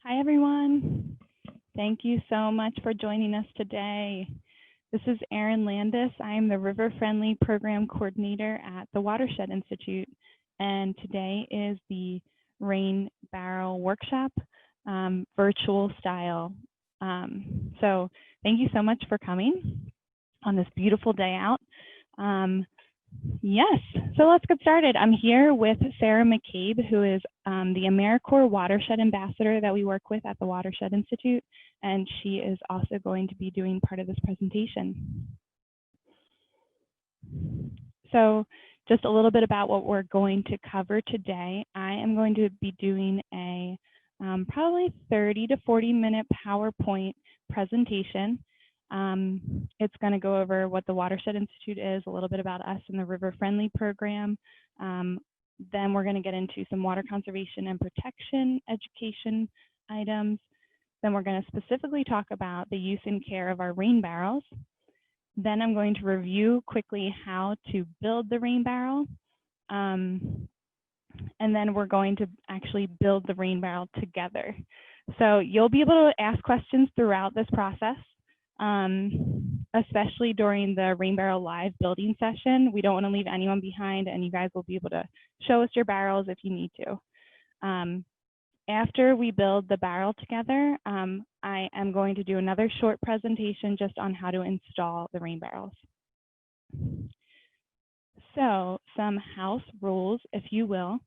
Hi, everyone. Thank you so much for joining us today. This is Erin Landis. I am the River Friendly Program Coordinator at the Watershed Institute, and today is the Rainbarrel Workshop, virtual style. So thank you so much for coming on this beautiful day out. Yes, so let's get started. I'm here with Sarah McCabe, who is the AmeriCorps Watershed Ambassador that we work with at the Watershed Institute, and she is also going to be doing part of this presentation. So just a little bit about what we're going to cover today. I am going to be doing a probably 30 to 40-minute PowerPoint presentation. It's going to go over what the Watershed Institute is, a little bit about us and the River Friendly program. Then we're going to get into some water conservation and protection education items. Then we're going to specifically talk about the use and care of our rain barrels. Then I'm going to review quickly how to build the rain barrel. And then we're going to actually build the rain barrel together. So you'll be able to ask questions throughout this process. Especially during the Rainbarrel live building session. We don't want to leave anyone behind, and you guys will be able to show us your barrels if you need to. After we build the barrel together, I am going to do another short presentation just on how to install the rain barrels. So some house rules, if you will.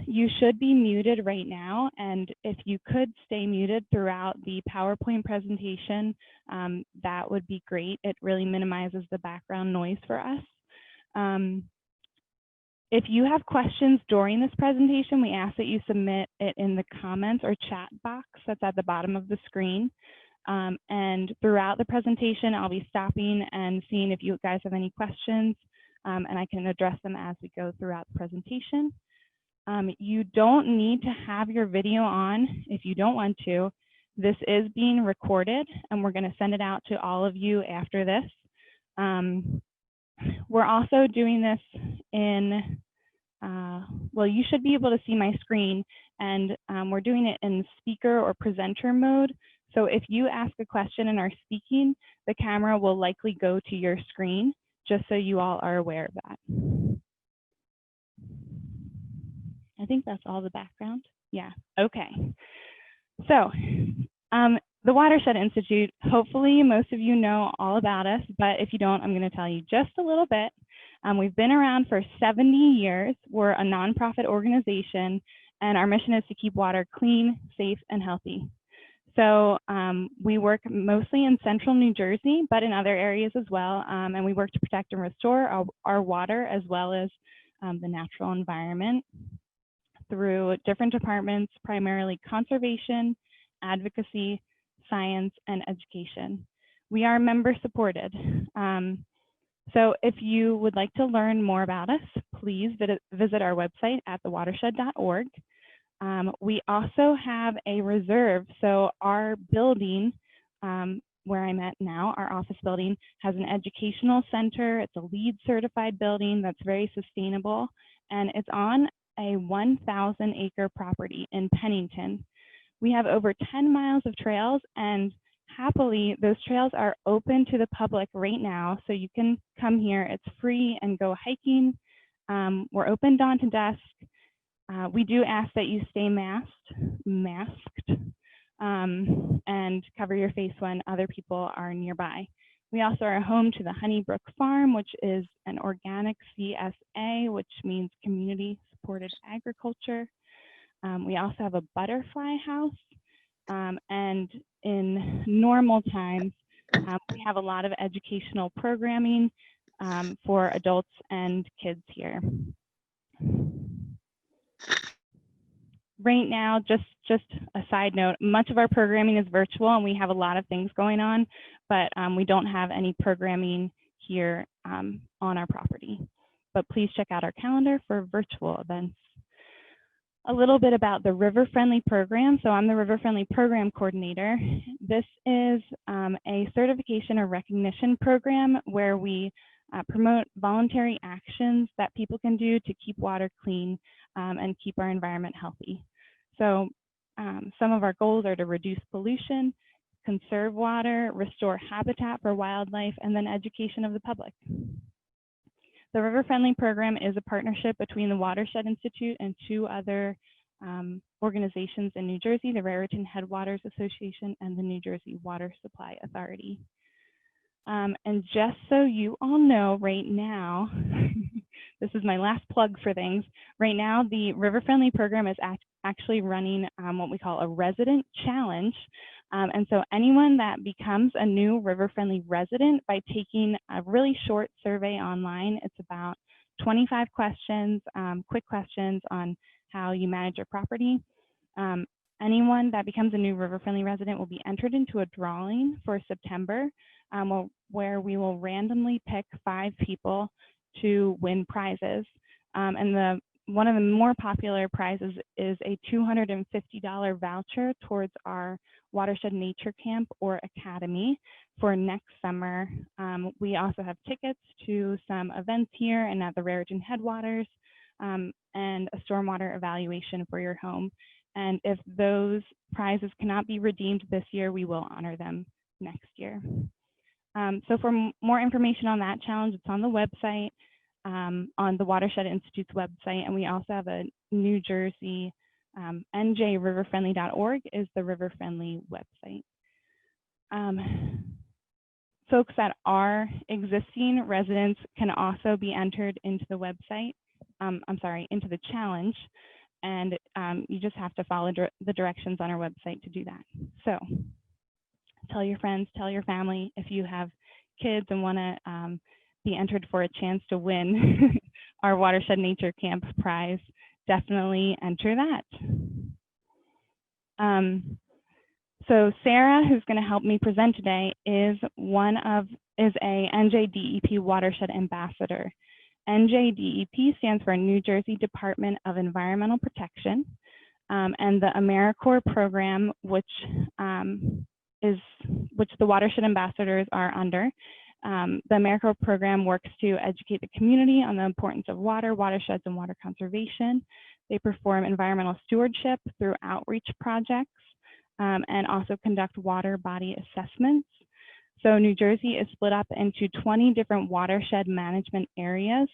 You should be muted right now, and if you could stay muted throughout the PowerPoint presentation, that would be great. It really minimizes the background noise for us. If you have questions during this presentation, we ask that you submit it in the comments or chat box that's at the bottom of the screen. And throughout the presentation, I'll be stopping and seeing if you guys have any questions, and I can address them as we go throughout the presentation. You don't need to have your video on if you don't want to. This is being recorded, and we're going to send it out to all of you after this. We're also doing this in, well, you should be able to see my screen, and we're doing it in speaker or presenter mode. So if you ask a question and are speaking, the camera will likely go to your screen, just so you all are aware of that. I think that's all the background. Yeah, okay. So the Watershed Institute, hopefully most of you know all about us, but if you don't, I'm going to tell you just a little bit. We've been around for 70 years. We're a nonprofit organization, and our mission is to keep water clean, safe, and healthy. So we work mostly in central New Jersey, but in other areas as well, and we work to protect and restore our water as well as the natural environment through different departments, primarily conservation, advocacy, science, and education. We are member supported. So if you would like to learn more about us, please visit our website at thewatershed.org. We also have a reserve. So our building, where I'm at now, our office building, has an educational center. It's a LEED certified building that's very sustainable, and it's on a 1,000-acre property in Pennington. We have over 10 miles of trails, and happily, those trails are open to the public right now, so you can come here. It's free and go hiking. We're open dawn to dusk. We do ask that you stay masked, and cover your face when other people are nearby. We also are home to the Honeybrook Farm, which is an organic CSA, which means community supported agriculture. We also have a butterfly house, and in normal times, we have a lot of educational programming for adults and kids here. Right now, just a side note, much of our programming is virtual, and we have a lot of things going on, but we don't have any programming here on our property. But please check out our calendar for virtual events. A little bit about the River Friendly program. So I'm the River Friendly Program Coordinator. This is a certification or recognition program where we promote voluntary actions that people can do to keep water clean and keep our environment healthy. So Some of our goals are to reduce pollution, conserve water, restore habitat for wildlife, and then education of the public. The River Friendly program is a partnership between the Watershed Institute and 2 other organizations in New Jersey, the Raritan Headwaters Association and the New Jersey Water Supply Authority. And just so you all know right now, this is my last plug for things. Right now, the River Friendly program is actually running what we call a resident challenge. And so anyone that becomes a new River Friendly resident by taking a really short survey online, it's about 25 questions, quick questions on how you manage your property. Anyone that becomes a new River Friendly resident will be entered into a drawing for September, where we will randomly pick 5 people to win prizes. And one of the more popular prizes is a $250 voucher towards our Watershed Nature Camp or Academy for next summer. We also have tickets to some events here and at the Raritan Headwaters, and a stormwater evaluation for your home. And if those prizes cannot be redeemed this year, we will honor them next year. So for more information on that challenge, it's on the website, on the Watershed Institute's website, and we also have a New Jersey, njriverfriendly.org is the River Friendly website. Folks that are existing residents can also be entered into the website, into the challenge, and you just have to follow the directions on our website to do that. So tell your friends, tell your family. If you have kids and want to be entered for a chance to win our Watershed Nature Camp prize, definitely enter that. So Sarah, who's going to help me present today, is a NJDEP Watershed Ambassador. NJDEP stands for New Jersey Department of Environmental Protection, and the AmeriCorps program, which the Watershed Ambassadors are under. The AmeriCorps program works to educate the community on the importance of water, watersheds, and water conservation. They perform environmental stewardship through outreach projects and also conduct water body assessments. So New Jersey is split up into 20 different watershed management areas,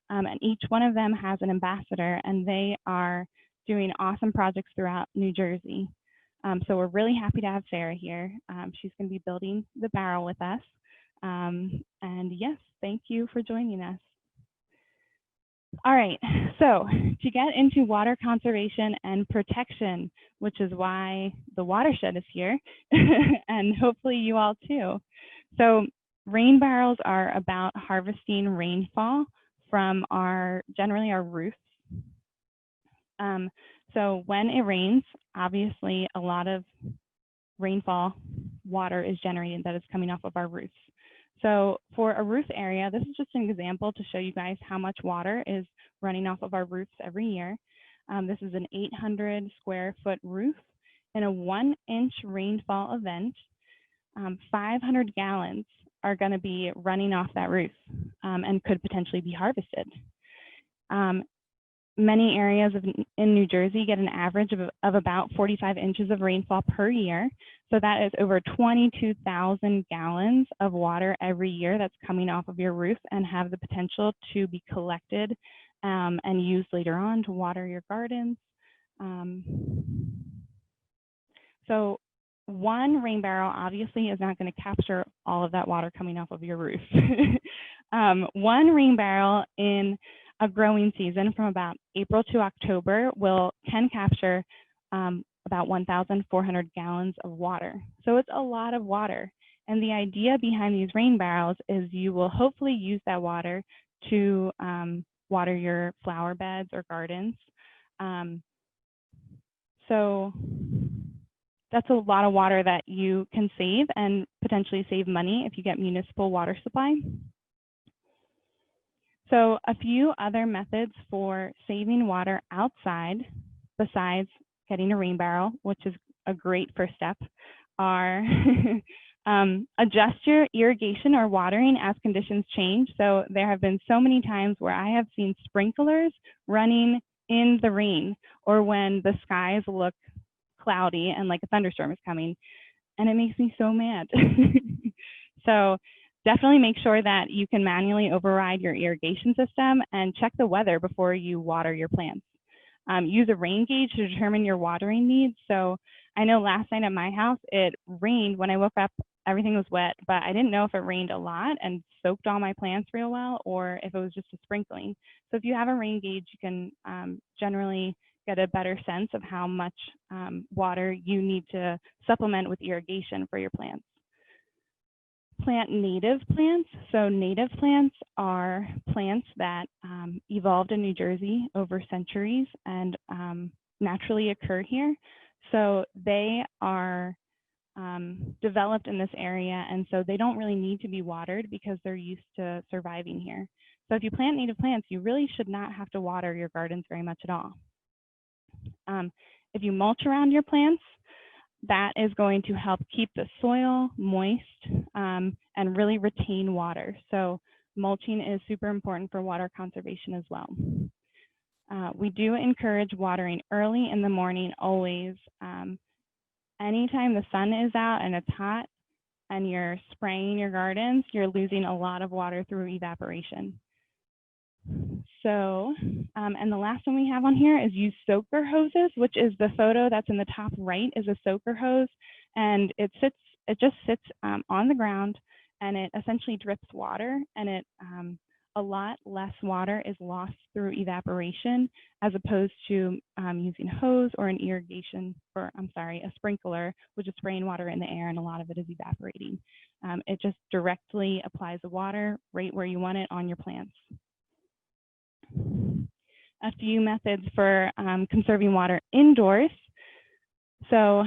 and each one of them has an ambassador, and they are doing awesome projects throughout New Jersey. So we're really happy to have Sarah here. She's going to be building the barrel with us. And yes, thank you for joining us. All right, so to get into water conservation and protection, which is why the watershed is here, and hopefully you all too. So rain barrels are about harvesting rainfall from generally our roofs. So when it rains, obviously a lot of rainfall water is generated that is coming off of our roofs. So for a roof area, this is just an example to show you guys how much water is running off of our roofs every year. This is an 800 square foot roof. In a 1-inch rainfall event, 500 gallons are going to be running off that roof and could potentially be harvested. Many areas in New Jersey get an average of about 45 inches of rainfall per year. So that is over 22,000 gallons of water every year that's coming off of your roof and have the potential to be collected and used later on to water your gardens. So one rain barrel obviously is not going to capture all of that water coming off of your roof. One rain barrel in a growing season from about April to October can capture about 1,400 gallons of water. So it's a lot of water. And the idea behind these rain barrels is you will hopefully use that water to water your flower beds or gardens. So that's a lot of water that you can save and potentially save money if you get municipal water supply. So a few other methods for saving water outside, besides getting a rain barrel, which is a great first step, are adjust your irrigation or watering as conditions change. So there have been so many times where I have seen sprinklers running in the rain or when the skies look cloudy and like a thunderstorm is coming, and it makes me so mad. So definitely make sure that you can manually override your irrigation system and check the weather before you water your plants. Use a rain gauge to determine your watering needs. So I know last night at my house, it rained. When I woke up, everything was wet, but I didn't know if it rained a lot and soaked all my plants real well, or if it was just a sprinkling. So if you have a rain gauge, you can generally get a better sense of how much water you need to supplement with irrigation for your plants. Plant native plants. So native plants are plants that evolved in New Jersey over centuries and naturally occur here. So they are developed in this area, and so they don't really need to be watered because they're used to surviving here. So if you plant native plants, you really should not have to water your gardens very much at all. If you mulch around your plants, that is going to help keep the soil moist and really retain water. So mulching is super important for water conservation as well. We do encourage watering early in the morning always. Anytime the sun is out and it's hot and you're spraying your gardens, you're losing a lot of water through evaporation. So, and the last one we have on here is use soaker hoses, which is the photo that's in the top right is a soaker hose, and it just sits on the ground, and it essentially drips water, and a lot less water is lost through evaporation as opposed to using hose or a sprinkler, which is spraying water in the air, and a lot of it is evaporating. It just directly applies the water right where you want it on your plants. A few methods for conserving water indoors. So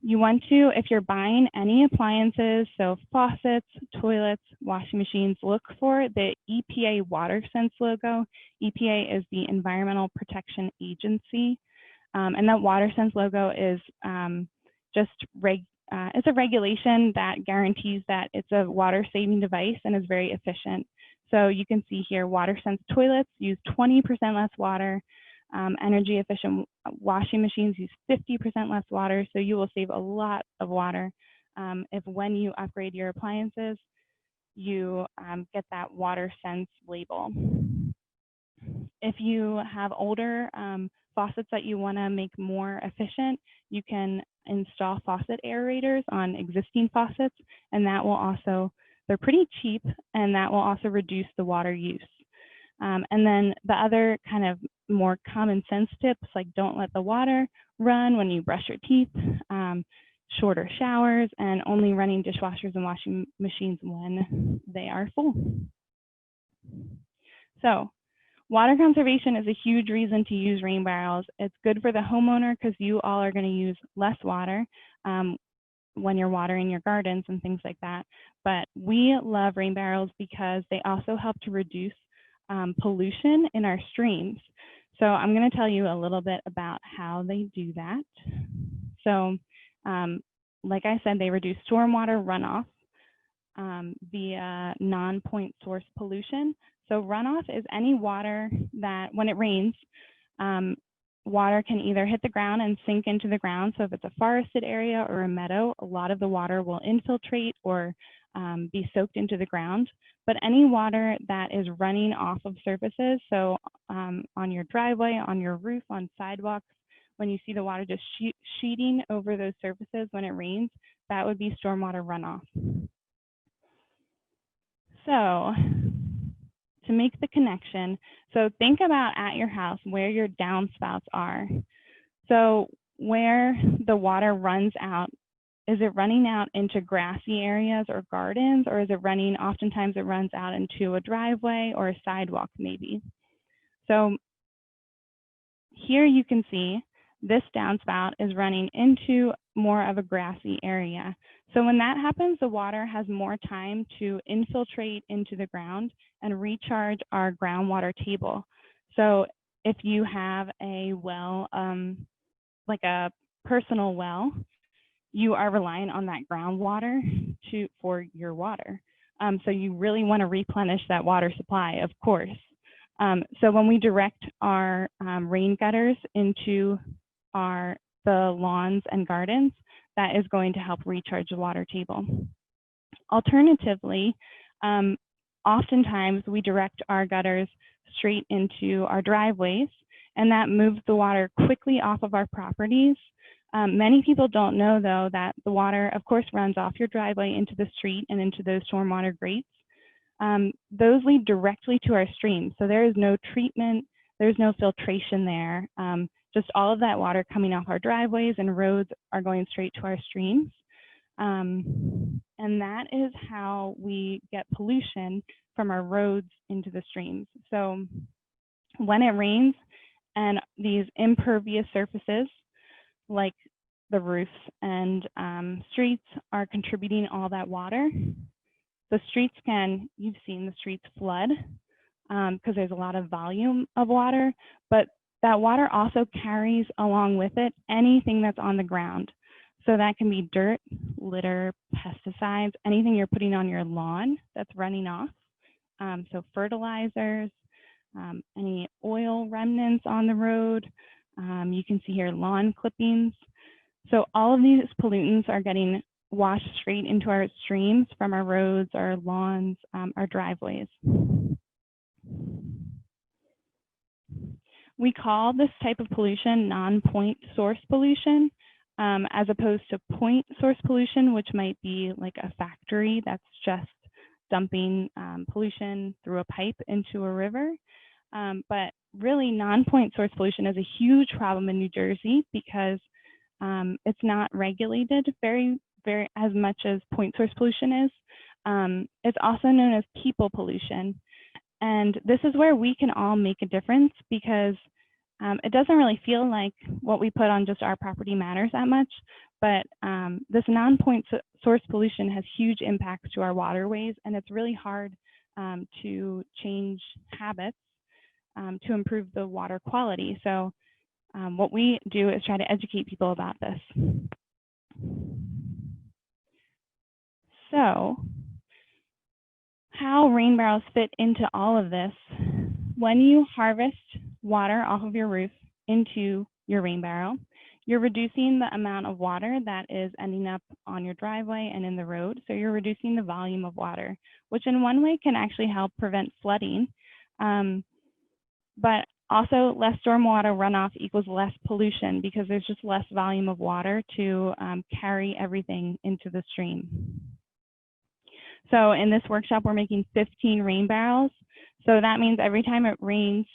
you want to, if you're buying any appliances, so faucets, toilets, washing machines, look for the EPA WaterSense logo. EPA is the Environmental Protection Agency. And that WaterSense logo is it's a regulation that guarantees that it's a water saving device and is very efficient. So you can see here, WaterSense toilets use 20% less water. Energy efficient washing machines use 50% less water. So you will save a lot of water if when you upgrade your appliances, you get that WaterSense label. If you have older faucets that you want to make more efficient, you can install faucet aerators on existing faucets, and that will also, they're pretty cheap, and that will also reduce the water use. And then the other kind of more common sense tips, like don't let the water run when you brush your teeth, shorter showers, and only running dishwashers and washing machines when they are full. So water conservation is a huge reason to use rain barrels. It's good for the homeowner because you all are going to use less water when you're watering your gardens and things like that. But we love rain barrels because they also help to reduce pollution in our streams. So I'm going to tell you a little bit about how they do that. So like I said, they reduce stormwater runoff via non-point source pollution. So runoff is any water that, when it rains, water can either hit the ground and sink into the ground. So if it's a forested area or a meadow, a lot of the water will infiltrate or be soaked into the ground. But any water that is running off of surfaces, so on your driveway, on your roof, on sidewalks, when you see the water just sheeting over those surfaces when it rains, that would be stormwater runoff. So to make the connection, so think about at your house where your downspouts are. So where the water runs out, is it running out into grassy areas or gardens, or is it running, oftentimes it runs out into a driveway or a sidewalk maybe. So here you can see this downspout is running into more of a grassy area. So when that happens, the water has more time to infiltrate into the ground and recharge our groundwater table. So if you have a well, like a personal well, you are relying on that groundwater for your water. So you really want to replenish that water supply, of course. So when we direct our rain gutters into the the lawns and gardens, that is going to help recharge the water table. Alternatively, oftentimes we direct our gutters straight into our driveways, and that moves the water quickly off of our properties. Many people don't know, though, that the water, of course, runs off your driveway into the street and into those stormwater grates. Those lead directly to our streams, so there is no treatment, there's no filtration there. Just all of that water coming off our driveways and roads are going straight to our streams. And that is how we get pollution from our roads into the streams. So when it rains and these impervious surfaces like the roofs and streets are contributing all that water, the streets can, you've seen the streets flood because there's a lot of volume of water, but that water also carries along with it anything that's on the ground. So that can be dirt, litter, pesticides, anything you're putting on your lawn that's running off. So fertilizers, any oil remnants on the road. You can see here lawn clippings. So all of these pollutants are getting washed straight into our streams from our roads, our lawns, our driveways. We call this type of pollution non-point source pollution, as opposed to point source pollution, which might be like a factory that's just dumping pollution through a pipe into a river. But really non-point source pollution is a huge problem in New Jersey because it's not regulated very as much as point source pollution is. It's also known as people pollution. And this is where we can all make a difference because it doesn't really feel like what we put on just our property matters that much, but this non-point source pollution has huge impacts to our waterways, and it's really hard to change habits to improve the water quality. So what we do is try to educate people about this. So how rain barrels fit into all of this: when you harvest water off of your roof into your rain barrel, you're reducing the amount of water that is ending up on your driveway and in the road. So you're reducing the volume of water, which in one way can actually help prevent flooding. But also less stormwater runoff equals less pollution because there's just less volume of water to carry everything into the stream. So in this workshop, we're making 15 rain barrels. So that means every time it rains,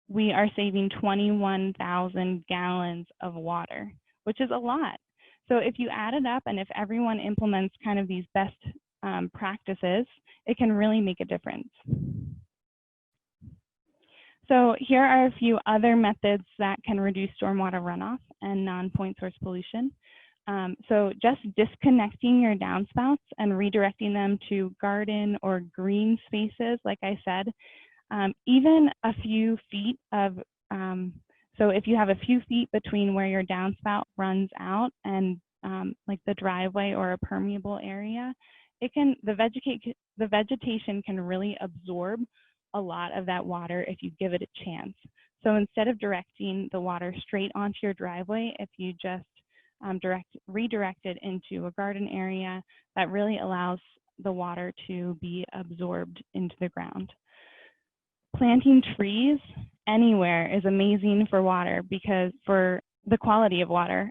we are saving 21,000 gallons of water, which is a lot. So if you add it up and if everyone implements kind of these best practices, it can really make a difference. So here are a few other methods that can reduce stormwater runoff and non-point source pollution. So just disconnecting your downspouts and redirecting them to garden or green spaces, like I said, even a few feet of, so if you have a few feet between where your downspout runs out and like the driveway or a permeable area, the vegetation can really absorb a lot of that water if you give it a chance. So instead of directing the water straight onto your driveway, if you just redirect it into a garden area, that really allows the water to be absorbed into the ground. Planting trees anywhere is amazing for water because for the quality of water.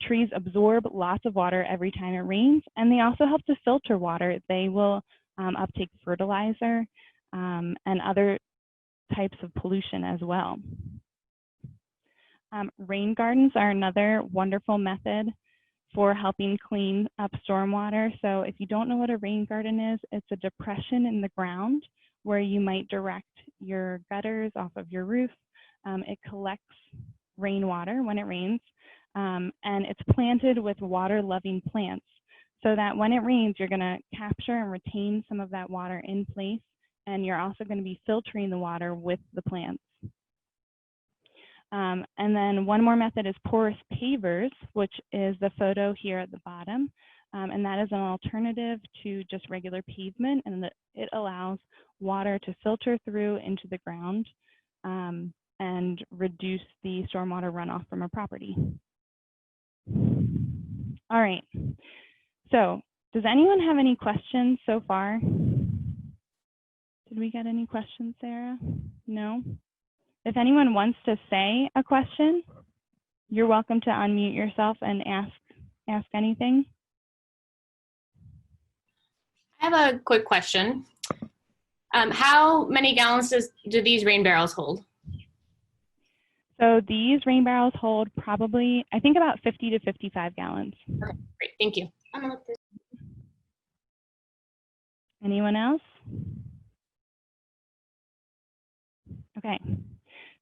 Trees absorb lots of water every time it rains, and they also help to filter water. They will uptake fertilizer and other types of pollution as well. Rain gardens are another wonderful method for helping clean up stormwater. So if you don't know what a rain garden is, it's a depression in the ground where you might direct your gutters off of your roof. It collects rainwater when it rains, and it's planted with water-loving plants so that when it rains, you're going to capture and retain some of that water in place, and you're also going to be filtering the water with the plants. And then one more method is porous pavers, which is the photo here at the bottom. And that is an alternative to just regular pavement, and it allows water to filter through into the ground. And and reduce the stormwater runoff from a property. All right, so does anyone have any questions so far? Did we get any questions, Sarah? No? If anyone wants to say a question, you're welcome to unmute yourself and ask anything. I have a quick question. How many gallons do these rain barrels hold? So these rain barrels hold probably, I think, about 50 to 55 gallons. Okay, great, thank you. Anyone else? Okay,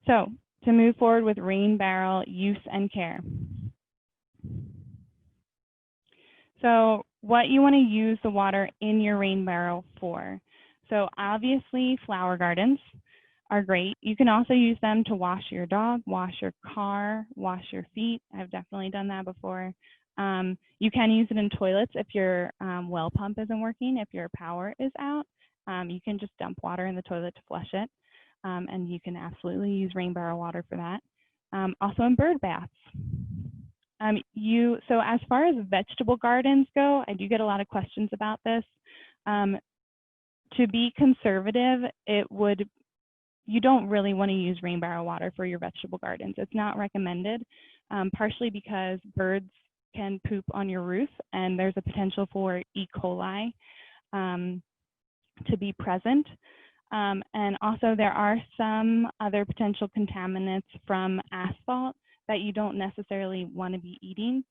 so to move forward with rain barrel use and care. So what you want to use the water in your rain barrel for. So obviously flower gardens are great. You can also use them to wash your dog, wash your car, wash your feet. I've definitely done that before. You can use it in toilets if your well pump isn't working, if your power is out. You can just dump water in the toilet to flush it. And you can absolutely use rain barrel water for that. Also in bird baths. So as far as vegetable gardens go, I do get a lot of questions about this. To be conservative, you don't really want to use rain barrel water for your vegetable gardens. It's not recommended, partially because birds can poop on your roof and there's a potential for E. coli to be present. And also there are some other potential contaminants from asphalt that you don't necessarily want to be eating.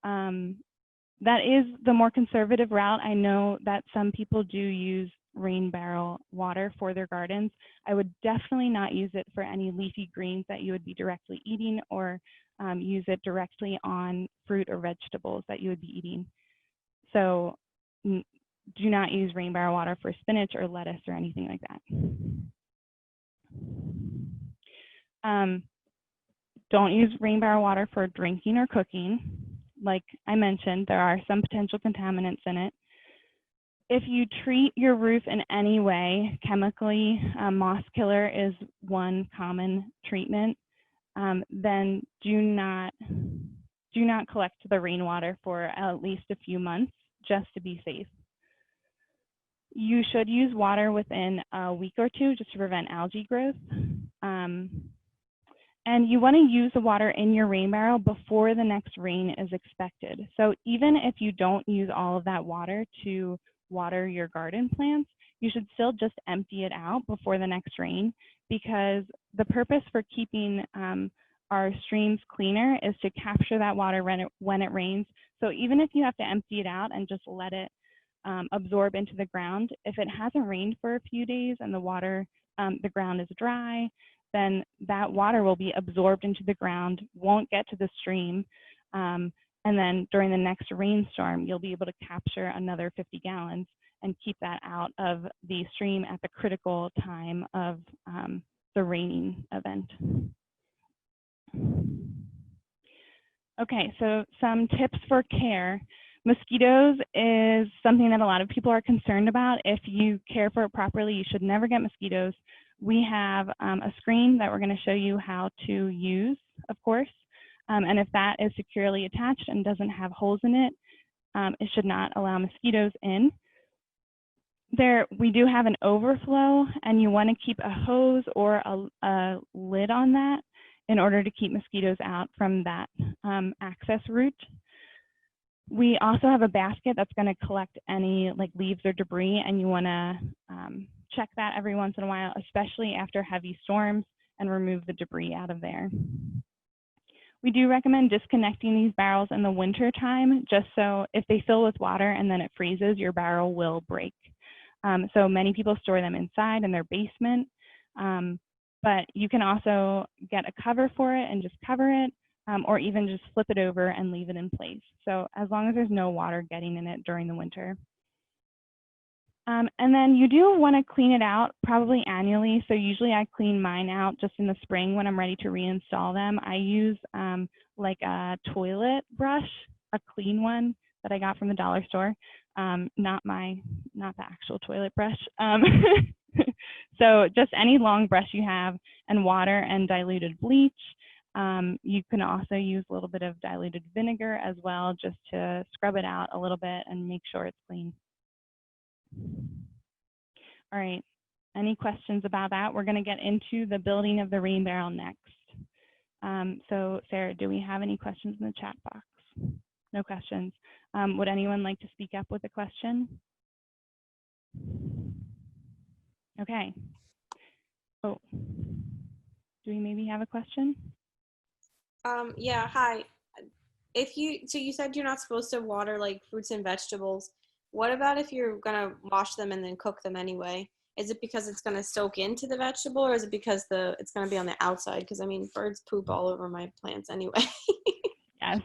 That is the more conservative route. I know that some people do use rain barrel water for their gardens. I would definitely not use it for any leafy greens that you would be directly eating, or use it directly on fruit or vegetables that you would be eating. So do not use rain barrel water for spinach or lettuce or anything like that. Don't use rain barrel water for drinking or cooking. Like I mentioned, there are some potential contaminants in it. If you treat your roof in any way chemically, moss killer is one common treatment, then do not collect the rainwater for at least a few months just to be safe. You should use water within a week or two just to prevent algae growth. And you want to use the water in your rain barrel before the next rain is expected. So even if you don't use all of that water to water your garden plants, you should still just empty it out before the next rain, because the purpose for keeping our streams cleaner is to capture that water when it rains. So even if you have to empty it out and just let it absorb into the ground, if it hasn't rained for a few days and the ground is dry, then that water will be absorbed into the ground, won't get to the stream, and then during the next rainstorm, you'll be able to capture another 50 gallons and keep that out of the stream at the critical time of the raining event. Okay, so some tips for care. Mosquitoes is something that a lot of people are concerned about. If you care for it properly, you should never get mosquitoes. We have a screen that we're going to show you how to use, of course. And if that is securely attached and doesn't have holes in it, it should not allow mosquitoes in. We do have an overflow, and you want to keep a hose or a lid on that in order to keep mosquitoes out from that access route. We also have a basket that's going to collect any leaves or debris, and you want to check that every once in a while, especially after heavy storms, and remove the debris out of there. We do recommend disconnecting these barrels in the winter time, just so if they fill with water and then it freezes, your barrel will break. So many people store them inside in their basement, but you can also get a cover for it and just cover it, or even just flip it over and leave it in place. So as long as there's no water getting in it during the winter. And then you do want to clean it out probably annually. So usually I clean mine out just in the spring when I'm ready to reinstall them. I use like a toilet brush, a clean one that I got from the dollar store, not the actual toilet brush. So just any long brush you have and water and diluted bleach. You can also use a little bit of diluted vinegar as well, just to scrub it out a little bit and make sure it's clean. All right, any questions about that? We're gonna get into the building of the rain barrel next. So Sarah, do we have any questions in the chat box? No questions. Would anyone like to speak up with a question? Okay. Oh, do we maybe have a question? Yeah, hi. So you said you're not supposed to water like fruits and vegetables. What about if you're gonna wash them and then cook them anyway? Is it because it's gonna soak into the vegetable, or is it because it's gonna be on the outside? Because I mean, birds poop all over my plants anyway. Yes,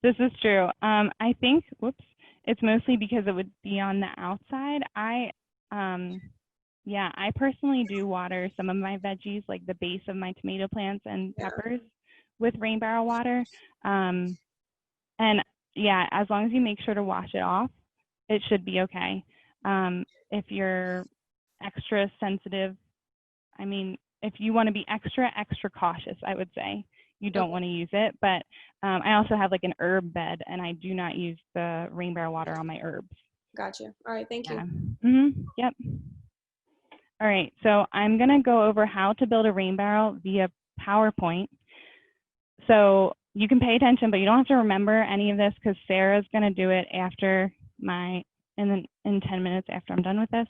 this is true. I think, whoops, it's mostly because it would be on the outside. Yeah, I personally do water some of my veggies, like the base of my tomato plants and peppers, with rain barrel water. And yeah, as long as you make sure to wash it off, it should be okay. If you're extra sensitive, I mean, if you want to be extra cautious, I would say you don't want to use it. But I also have like an herb bed, and I do not use the rain barrel water on my herbs. Gotcha. All right, thank you. Yep. All right, so I'm going to go over how to build a rain barrel via PowerPoint. So you can pay attention, but you don't have to remember any of this, because Sarah's going to do it after in 10 minutes after I'm done with this,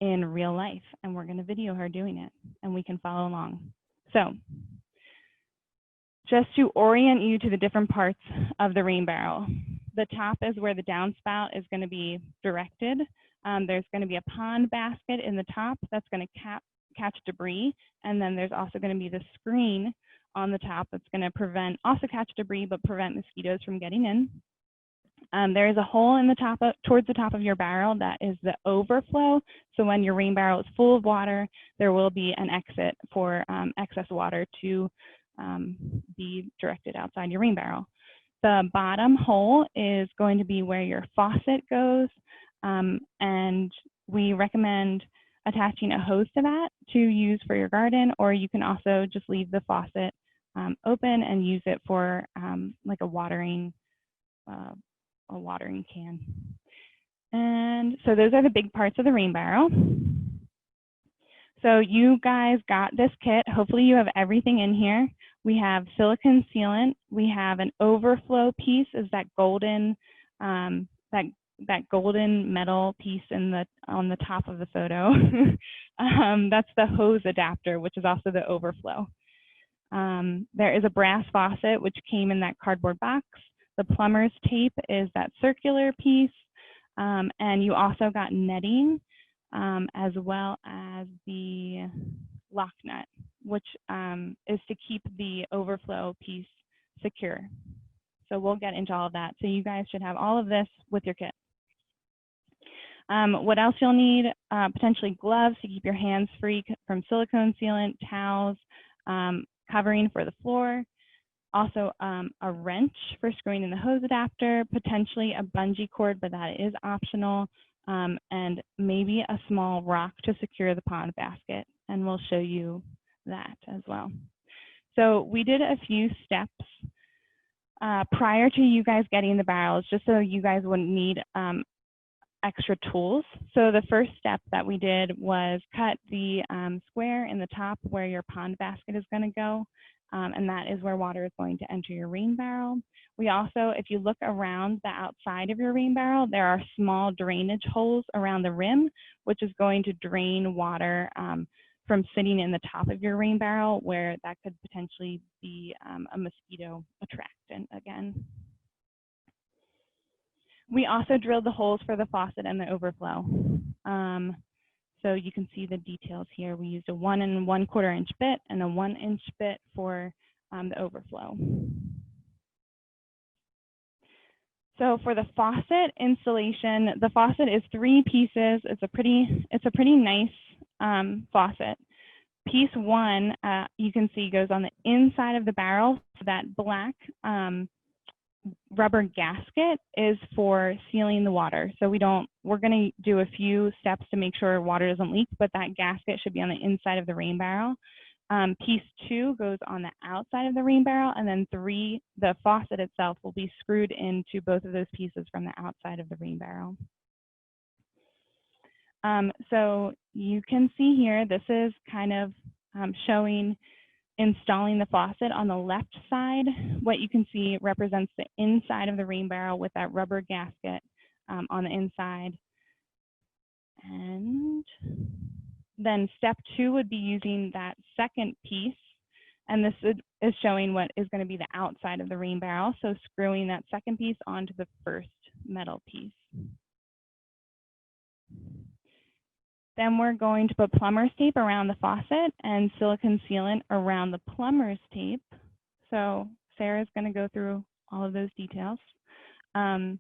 in real life, and we're going to video her doing it, and we can follow along. So just to orient you to the different parts of the rain barrel, the top is where the downspout is going to be directed. There's going to be a pond basket in the top that's going to catch debris, and then there's also going to be the screen on the top that's going to also catch debris, but prevent mosquitoes from getting in. There is a hole in the top towards the top of your barrel that is the overflow. So when your rain barrel is full of water, there will be an exit for excess water to be directed outside your rain barrel. The bottom hole is going to be where your faucet goes, and we recommend attaching a hose to that to use for your garden, or you can also just leave the faucet open and use it for like a watering can. And so those are the big parts of the rain barrel. So you guys got this kit. Hopefully you have everything in here. We have silicone sealant. We have an overflow piece, is that golden that golden metal piece on the top of the photo. That's the hose adapter, which is also the overflow. There is a brass faucet, which came in that cardboard box. The plumber's tape is that circular piece. And you also got netting, as well as the lock nut, which is to keep the overflow piece secure. So we'll get into all of that. So you guys should have all of this with your kit. What else you'll need? Potentially gloves to keep your hands free from silicone sealant, towels, covering for the floor. Also a wrench for screwing in the hose adapter, potentially a bungee cord, but that is optional, and maybe a small rock to secure the pond basket, and we'll show you that as well. So we did a few steps prior to you guys getting the barrels, just so you guys wouldn't need extra tools. So the first step that we did was cut the square in the top where your pond basket is going to go. And that is where water is going to enter your rain barrel. We also, if you look around the outside of your rain barrel, there are small drainage holes around the rim, which is going to drain water from sitting in the top of your rain barrel, where that could potentially be a mosquito attractant again. We also drilled the holes for the faucet and the overflow. So you can see the details here. We used a 1 1/4 inch bit and a 1 inch bit for the overflow. So for the faucet installation, the faucet is 3 pieces. It's a pretty nice faucet. Piece 1, you can see, goes on the inside of the barrel. So that black rubber gasket is for sealing the water. So we're going to do a few steps to make sure water doesn't leak, but that gasket should be on the inside of the rain barrel. Piece 2 goes on the outside of the rain barrel, and then 3, the faucet itself will be screwed into both of those pieces from the outside of the rain barrel. So you can see here, this is kind of showing installing the faucet. On the left side, what you can see represents the inside of the rain barrel with that rubber gasket on the inside. And then step 2 would be using that second piece, and this is showing what is going to be the outside of the rain barrel. So screwing that second piece onto the first metal piece. Then we're going to put plumber's tape around the faucet and silicone sealant around the plumber's tape. So Sarah's going to go through all of those details. And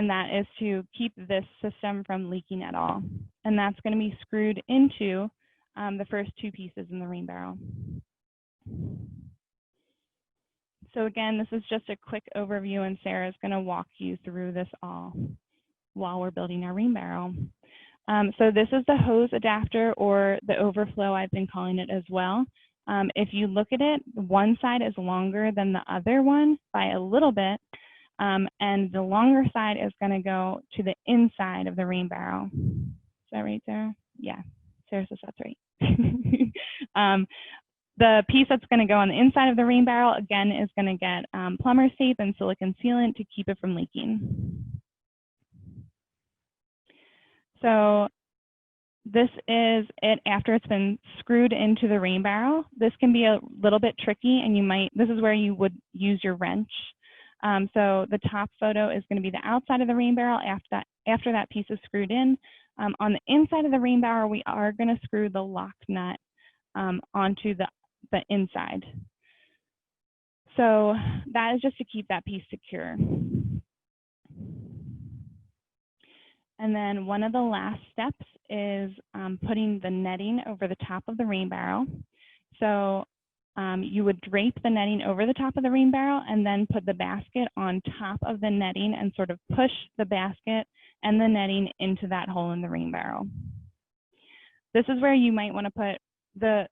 that is to keep this system from leaking at all. And that's going to be screwed into the first 2 pieces in the rain barrel. So again, this is just a quick overview, and Sarah's going to walk you through this all while we're building our rain barrel. So this is the hose adapter, or the overflow, I've been calling it as well. If you look at it, one side is longer than the other one by a little bit, and the longer side is going to go to the inside of the rain barrel. Is that right, Sarah? Yeah, Sarah says that's right. The piece that's going to go on the inside of the rain barrel, again, is going to get plumber's tape and silicone sealant to keep it from leaking. So this is it after it's been screwed into the rain barrel. This can be a little bit tricky, and this is where you would use your wrench. So the top photo is going to be the outside of the rain barrel after that piece is screwed in. On the inside of the rain barrel, we are going to screw the lock nut onto the inside. So that is just to keep that piece secure. And then one of the last steps is putting the netting over the top of the rain barrel. So you would drape the netting over the top of the rain barrel and then put the basket on top of the netting and sort of push the basket and the netting into that hole in the rain barrel. This is where you might want to put the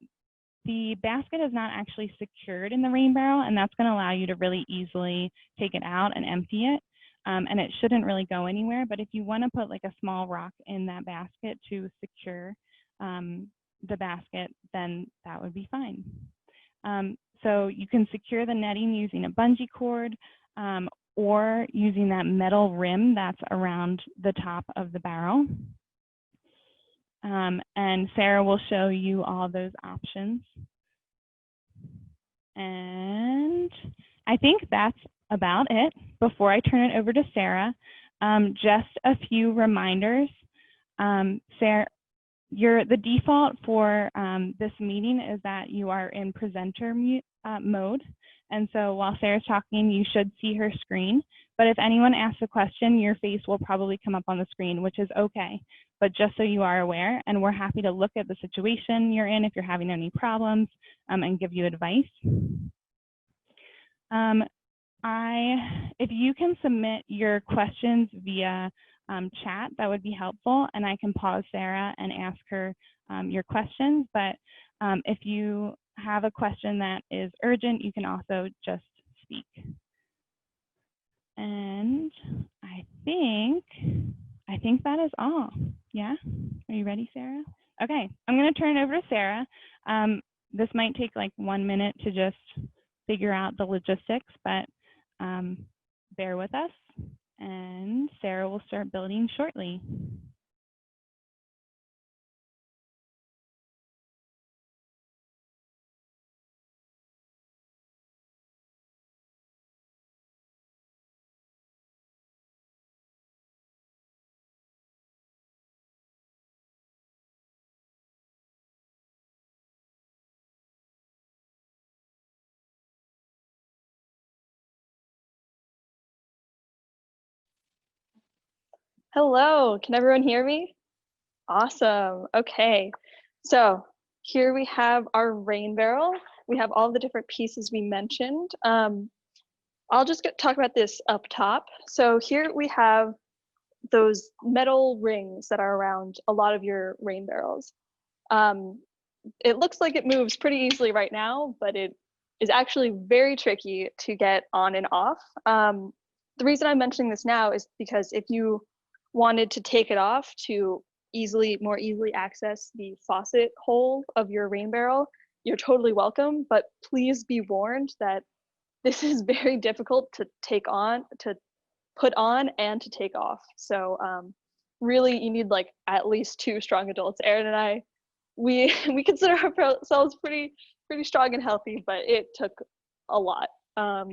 basket is not actually secured in the rain barrel, and that's going to allow you to really easily take it out and empty it. And it shouldn't really go anywhere, but if you want to put like a small rock in that basket to secure the basket, then that would be fine. So you can secure the netting using a bungee cord or using that metal rim that's around the top of the barrel. And Sarah will show you all those options. And I think that's about it. Before I turn it over to Sarah, just a few reminders. Sarah, the default for this meeting is that you are in presenter mode. And so while Sarah's talking, you should see her screen. But if anyone asks a question, your face will probably come up on the screen, which is okay. But just so you are aware, and we're happy to look at the situation you're in if you're having any problems and give you advice. If you can submit your questions via chat, that would be helpful, and I can pause Sarah and ask her your questions. But if you have a question that is urgent, you can also just speak. And I think that is all. Yeah? Are you ready, Sarah? Okay, I'm going to turn it over to Sarah. This might take like 1 minute to just figure out the logistics, but bear with us, and Sarah will start building shortly. Hello, can everyone hear me? Awesome, okay. So here we have our rain barrel. We have all the different pieces we mentioned. I'll just talk about this up top. So here we have those metal rings that are around a lot of your rain barrels. It looks like it moves pretty easily right now, but it is actually very tricky to get on and off. The reason I'm mentioning this now is because if you wanted to take it off to more easily access the faucet hole of your rain barrel, you're totally welcome, but please be warned that this is very difficult to put on and to take off. So really you need like at least 2 strong adults. Erin and I, we consider ourselves pretty strong and healthy, but it took a lot.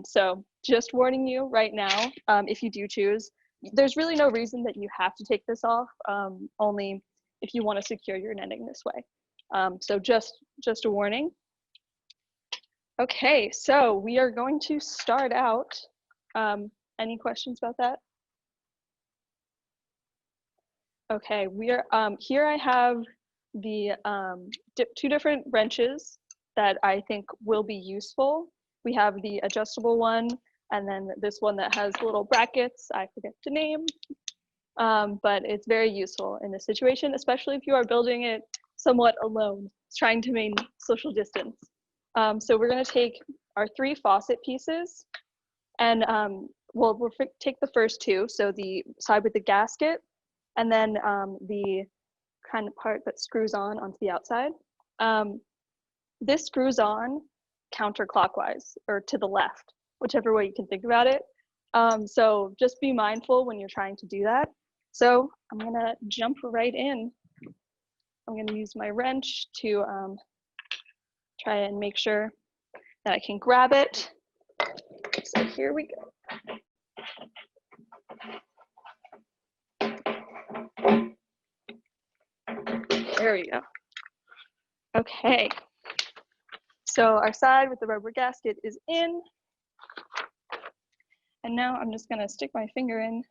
So just warning you right now, if you do choose, there's really no reason that you have to take this off, only if you want to secure your netting this way. So just a warning. Okay, so we are going to start out. Any questions about that? Okay, we are here. I have the 2 different wrenches that I think will be useful. We have the adjustable one, and then this one that has little brackets. I forget to name, but it's very useful in this situation, especially if you are building it somewhat alone, trying to maintain social distance. So we're going to take our 3 faucet pieces, and we'll take the first 2, so the side with the gasket, and then the kind of part that screws onto the outside. This screws on counterclockwise, or to the left, whichever way you can think about it. So just be mindful when you're trying to do that. So I'm gonna jump right in. I'm gonna use my wrench to try and make sure that I can grab it. So here we go. There we go. Okay. So our side with the rubber gasket is in. And now I'm just gonna stick my finger in,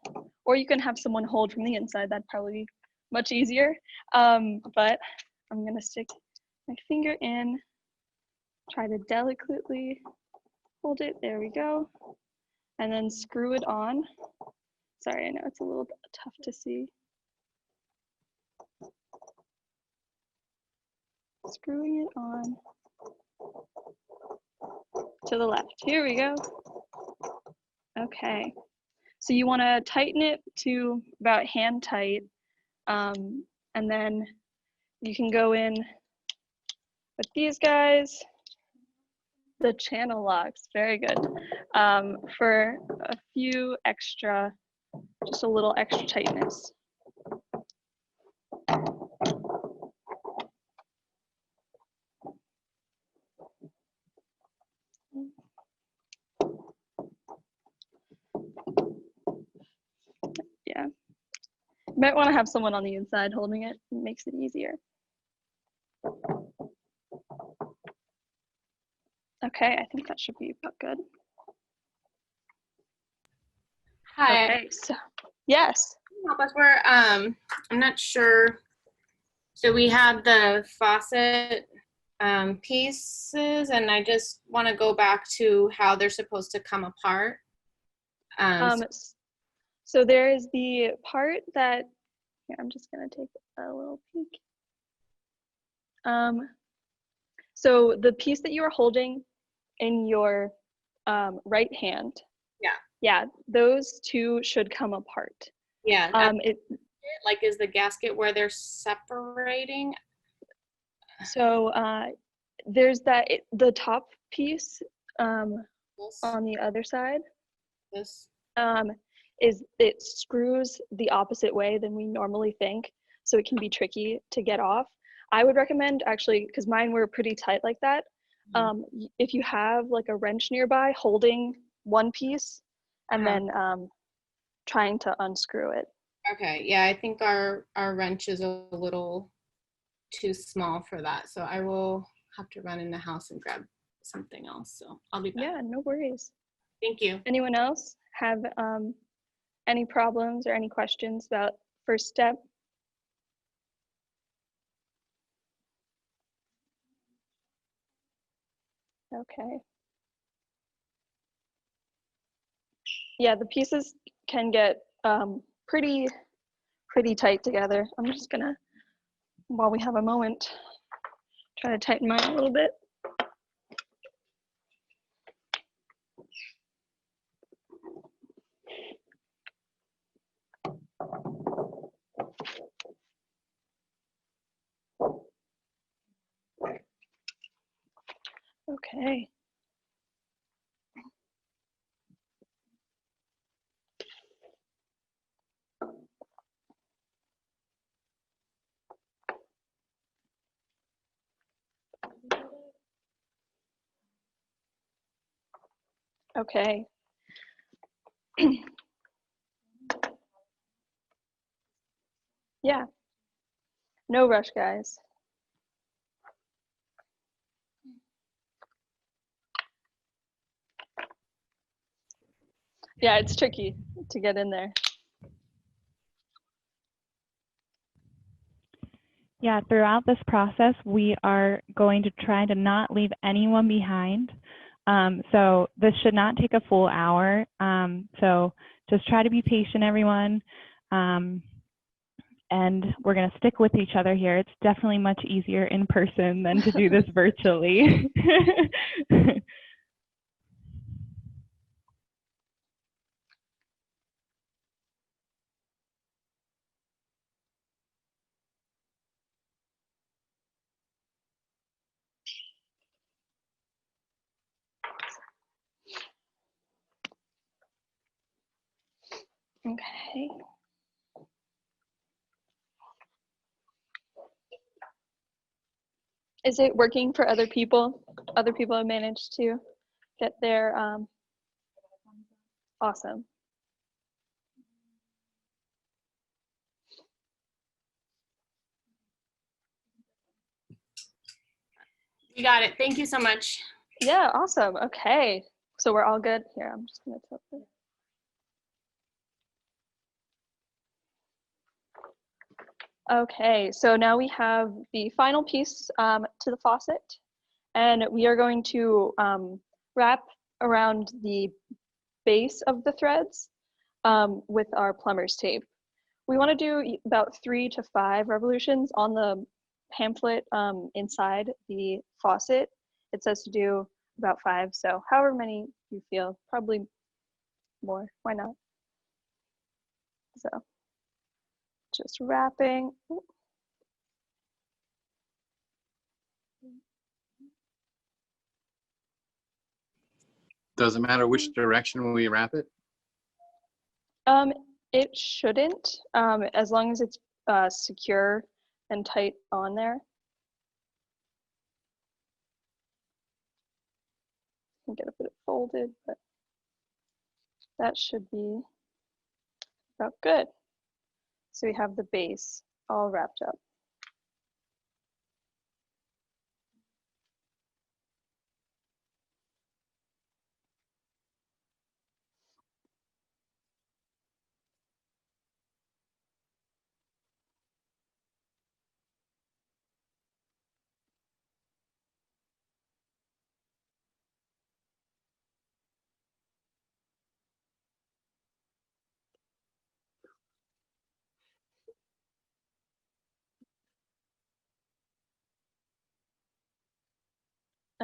or you can have someone hold from the inside. That'd probably be much easier. But I'm gonna stick my finger in, try to delicately hold it. There we go. And then screw it on. Sorry, I know it's a little bit tough to see. Screwing it on to the left. Here we go. Okay. So you want to tighten it to about hand tight, and then you can go in with these guys, the channel locks. Very good. For a few extra, just a little extra tightness. Yeah. You might want to have someone on the inside holding it. It makes it easier. Okay, I think that should be about good. Hi. Okay, so yes. Help us. I'm not sure. So we have the faucet pieces, and I just want to go back to how they're supposed to come apart. So there is the part that, here, I'm just gonna take a little peek. So the piece that you are holding in your right hand. Yeah. Yeah, those 2 should come apart. Yeah. Like, is the gasket where they're separating? So there's the top piece This. on the other side. This. Is it screws the opposite way than we normally think, so it can be tricky to get off. I would recommend, actually, because mine were pretty tight like that, if you have like a wrench nearby, holding one piece and then trying to unscrew it. Okay, yeah, I think our wrench is a little too small for that, so I will have to run in the house and grab something else, so I'll be back. Yeah, no worries. Thank you. Anyone else have any problems or any questions about first step? Okay. Yeah, the pieces can get pretty tight together. I'm just gonna, while we have a moment, try to tighten mine a little bit. Okay. Okay. Yeah, no rush, guys. Yeah, it's tricky to get in there. Yeah, throughout this process, we are going to try to not leave anyone behind. So this should not take a full hour. So just try to be patient, everyone. And we're going to stick with each other here. It's definitely much easier in person than to do this virtually. Okay. Is it working for other people? Other people have managed to get their awesome. You got it. Thank you so much. Yeah, awesome. Okay. So we're all good here. I'm just gonna tilt this. Okay, so now we have the final piece to the faucet, and we are going to wrap around the base of the threads with our plumber's tape. We want to do about 3 to 5 revolutions on the pamphlet inside the faucet. It says to do about 5, so however many you feel, probably more, why not? So just wrapping. Does it matter which direction we wrap it? It shouldn't, as long as it's secure and tight on there. I can get a bit folded, but that should be about good. So we have the base all wrapped up.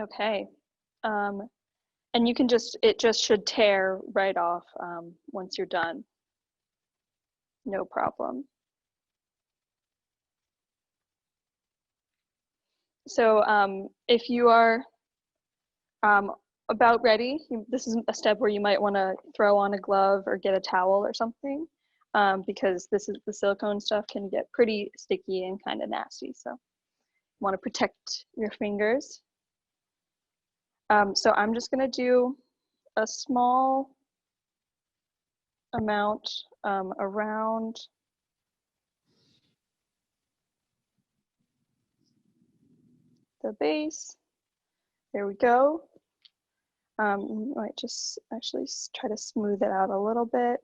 Okay. And you can just, it just should tear right off once you're done. No problem. So if you are about ready, this is a step where you might want to throw on a glove or get a towel or something because this is the silicone stuff can get pretty sticky and kind of nasty. So you want to protect your fingers. So I'm just going to do a small amount around the base. There we go. Might just actually try to smooth it out a little bit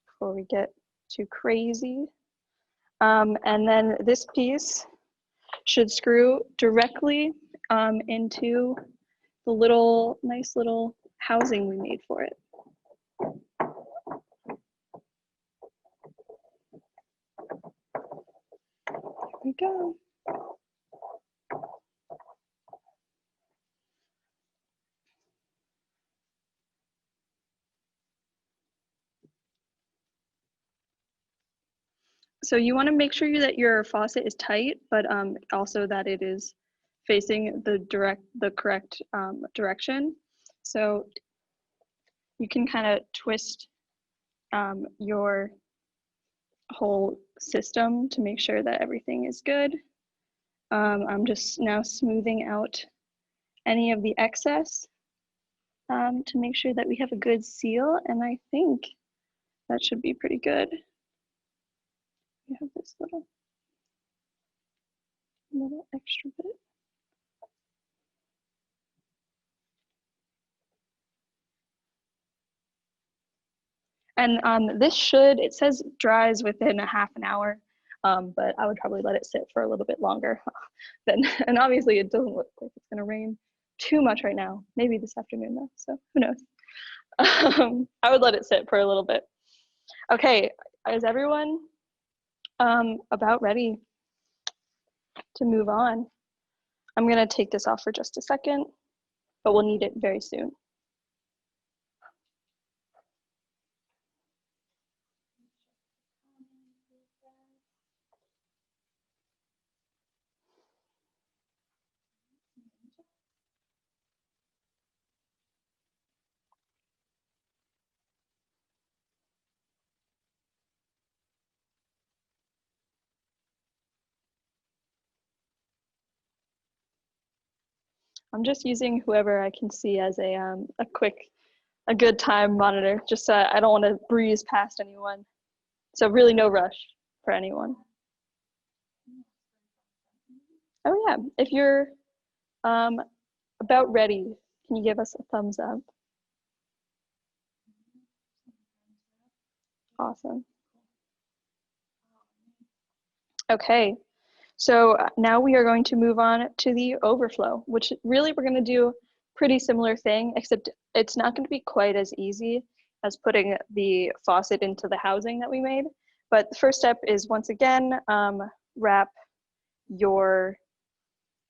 before we get too crazy. And then this piece should screw directly into the nice little housing we made for it. There we go. So you want to make sure that your faucet is tight, but also that it is facing the correct direction. So you can kind of twist your whole system to make sure that everything is good. I'm just now smoothing out any of the excess to make sure that we have a good seal, and I think that should be pretty good. We have this little extra bit. And this it says dries within a half an hour, but I would probably let it sit for a little bit longer. And obviously it doesn't look like it's gonna rain too much right now, maybe this afternoon though, so who knows. I would let it sit for a little bit. Okay, is everyone about ready to move on? I'm gonna take this off for just a second, but we'll need it very soon. I'm just using whoever I can see as a good time monitor, just so I don't want to breeze past anyone. So really no rush for anyone. Oh yeah, if you're about ready, can you give us a thumbs up? Awesome. Okay, so now we are going to move on to the overflow, which really we're going to do pretty similar thing, except it's not going to be quite as easy as putting the faucet into the housing that we made. But the first step is, once again, wrap your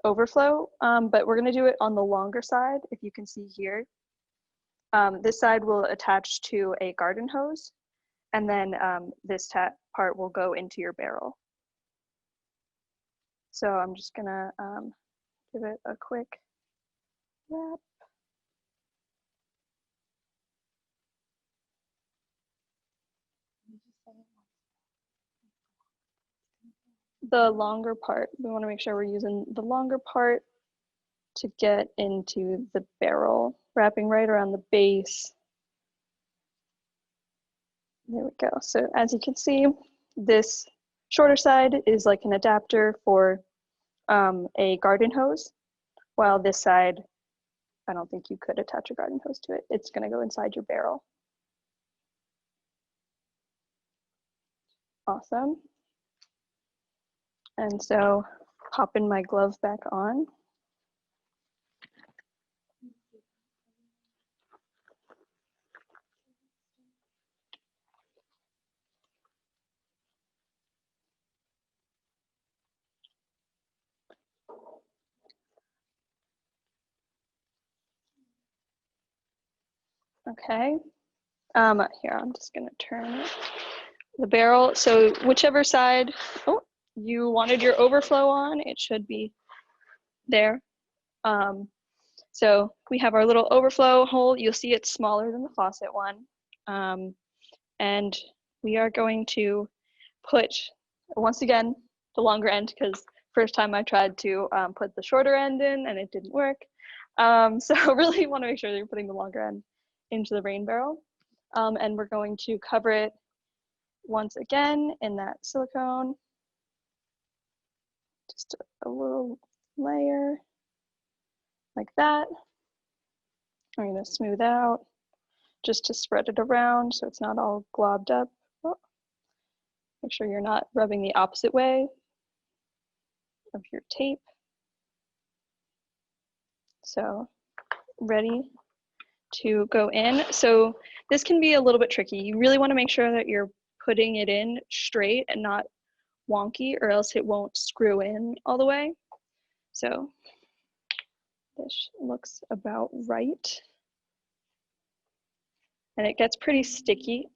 overflow, but we're going to do it on the longer side. If you can see here, this side will attach to a garden hose, and then this part will go into your barrel. So I'm just gonna give it a quick wrap. The longer part, we want to make sure we're using the longer part to get into the barrel, wrapping right around the base. There we go. So as you can see, this shorter side is like an adapter for a garden hose, while this side, I don't think you could attach a garden hose to it. It's going to go inside your barrel. Awesome. And so popping my glove back on. Okay, here, I'm just gonna turn the barrel. So whichever side you wanted your overflow on, it should be there. So we have our little overflow hole. You'll see it's smaller than the faucet one. And we are going to put, once again, the longer end, because first time I tried to put the shorter end in and it didn't work. So really want to make sure that you're putting the longer end into the rain barrel. And we're going to cover it once again in that silicone. Just a little layer like that. I'm going to smooth out just to spread it around so it's not all globbed up. Oh. Make sure you're not rubbing the opposite way of your tape. So ready to go in. So this can be a little bit tricky. You really want to make sure that you're putting it in straight and not wonky, or else it won't screw in all the way. So this looks about right. And it gets pretty sticky.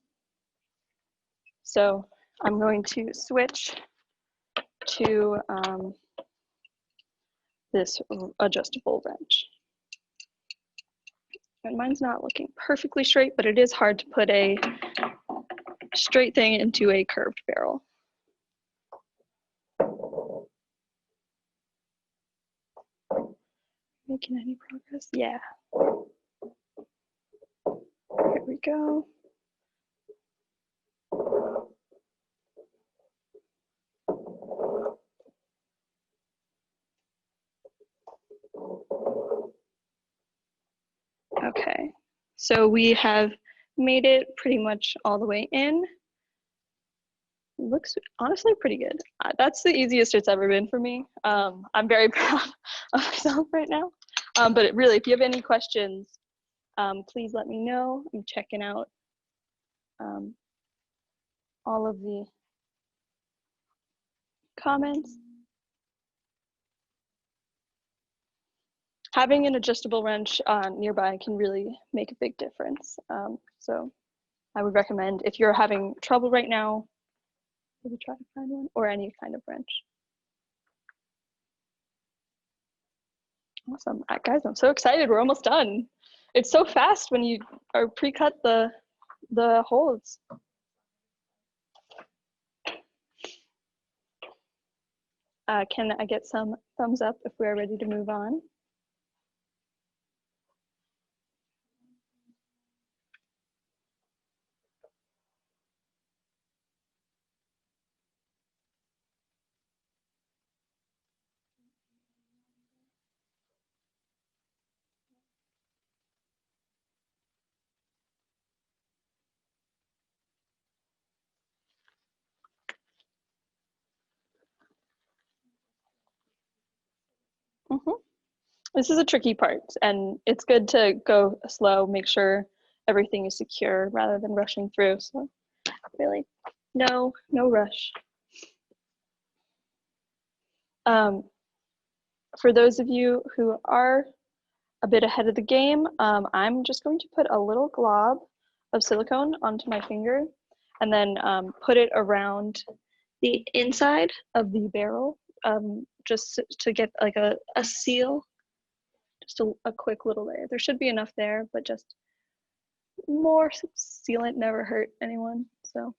So I'm going to switch to this adjustable wrench. And mine's not looking perfectly straight, but it is hard to put a straight thing into a curved barrel. Making any progress? Yeah. Here we go. Okay, so we have made it pretty much all the way in. Looks honestly pretty good. That's the easiest it's ever been for me. I'm very proud of myself right now. But really, if you have any questions, please let me know. I'm checking out all of the comments. Having an adjustable wrench nearby can really make a big difference. So I would recommend, if you're having trouble right now, maybe try to find one, or any kind of wrench. Awesome. Guys, I'm so excited. We're almost done. It's so fast when you are pre-cut the holes. Can I get some thumbs up if we're ready to move on? This is a tricky part, and it's good to go slow, make sure everything is secure rather than rushing through. So really, no rush. For those of you who are a bit ahead of the game, I'm just going to put a little glob of silicone onto my finger and then put it around the inside of the barrel, just to get like a seal, just a quick little layer. There should be enough there, but just more sealant never hurt anyone. So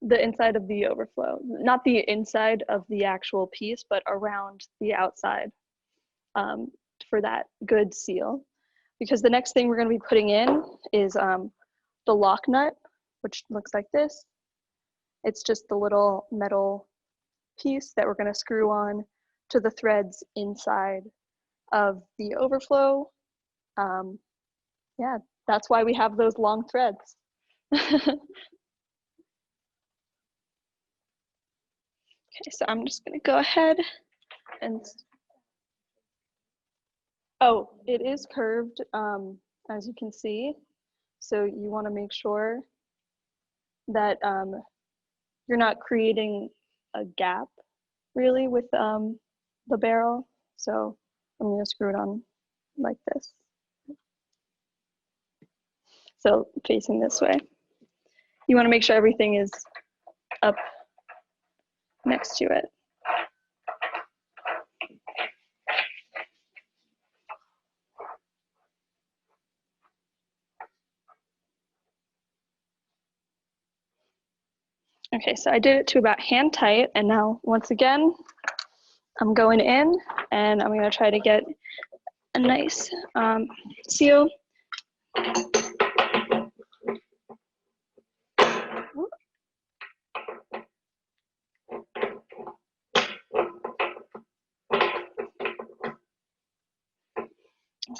the inside of the overflow, not the inside of the actual piece, but around the outside, for that good seal. Because the next thing we're going to be putting in is the lock nut, which looks like this. It's just the little metal piece that we're going to screw on to the threads inside of the overflow. Yeah, that's why we have those long threads. Okay, so I'm just going to go ahead and, oh, it is curved, as you can see. So you want to make sure that you're not creating a gap really with the barrel. So I'm going to screw it on like this. So facing this way. You want to make sure everything is up next to it. Okay, so I did it to about hand tight, and now once again, I'm going in and I'm gonna try to get a nice seal.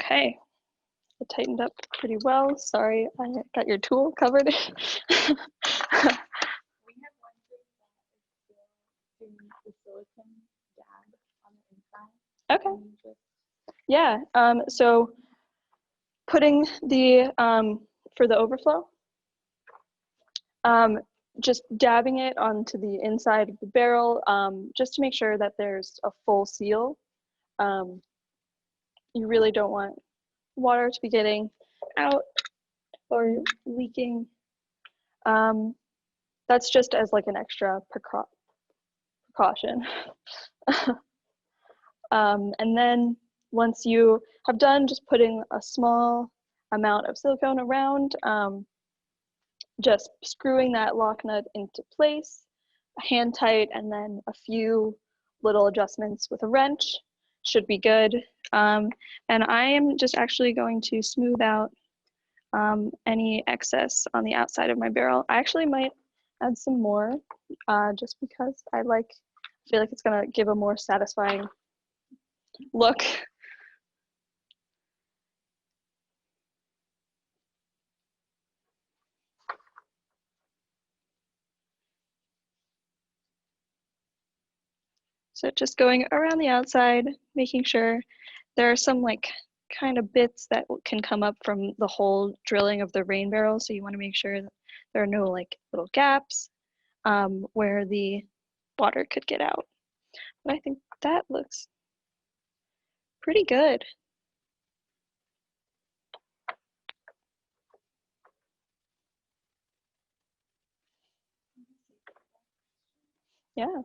Okay, it tightened up pretty well. Sorry, I got your tool covered. Okay. Yeah, so putting the, for the overflow, just dabbing it onto the inside of the barrel, just to make sure that there's a full seal. You really don't want water to be getting out or leaking. That's just as like an extra precaution. And then once you have done just putting a small amount of silicone around, just screwing that lock nut into place, hand tight, and then a few little adjustments with a wrench should be good. And I am just actually going to smooth out any excess on the outside of my barrel. I actually might add some more just because I feel like it's gonna give a more satisfying look. So just going around the outside, making sure there are some like kind of bits that can come up from the whole drilling of the rain barrel. So you want to make sure that there are no like little gaps where the water could get out. But I think that looks pretty good. Yeah.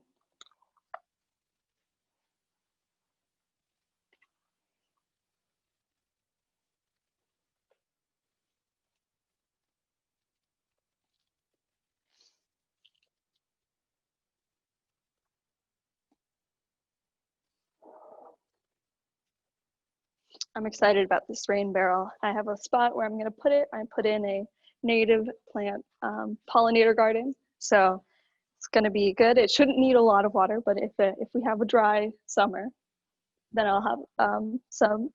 I'm excited about this rain barrel. I have a spot where I'm going to put it. I put in a native plant pollinator garden, so it's going to be good. It shouldn't need a lot of water, but if we have a dry summer, then I'll have some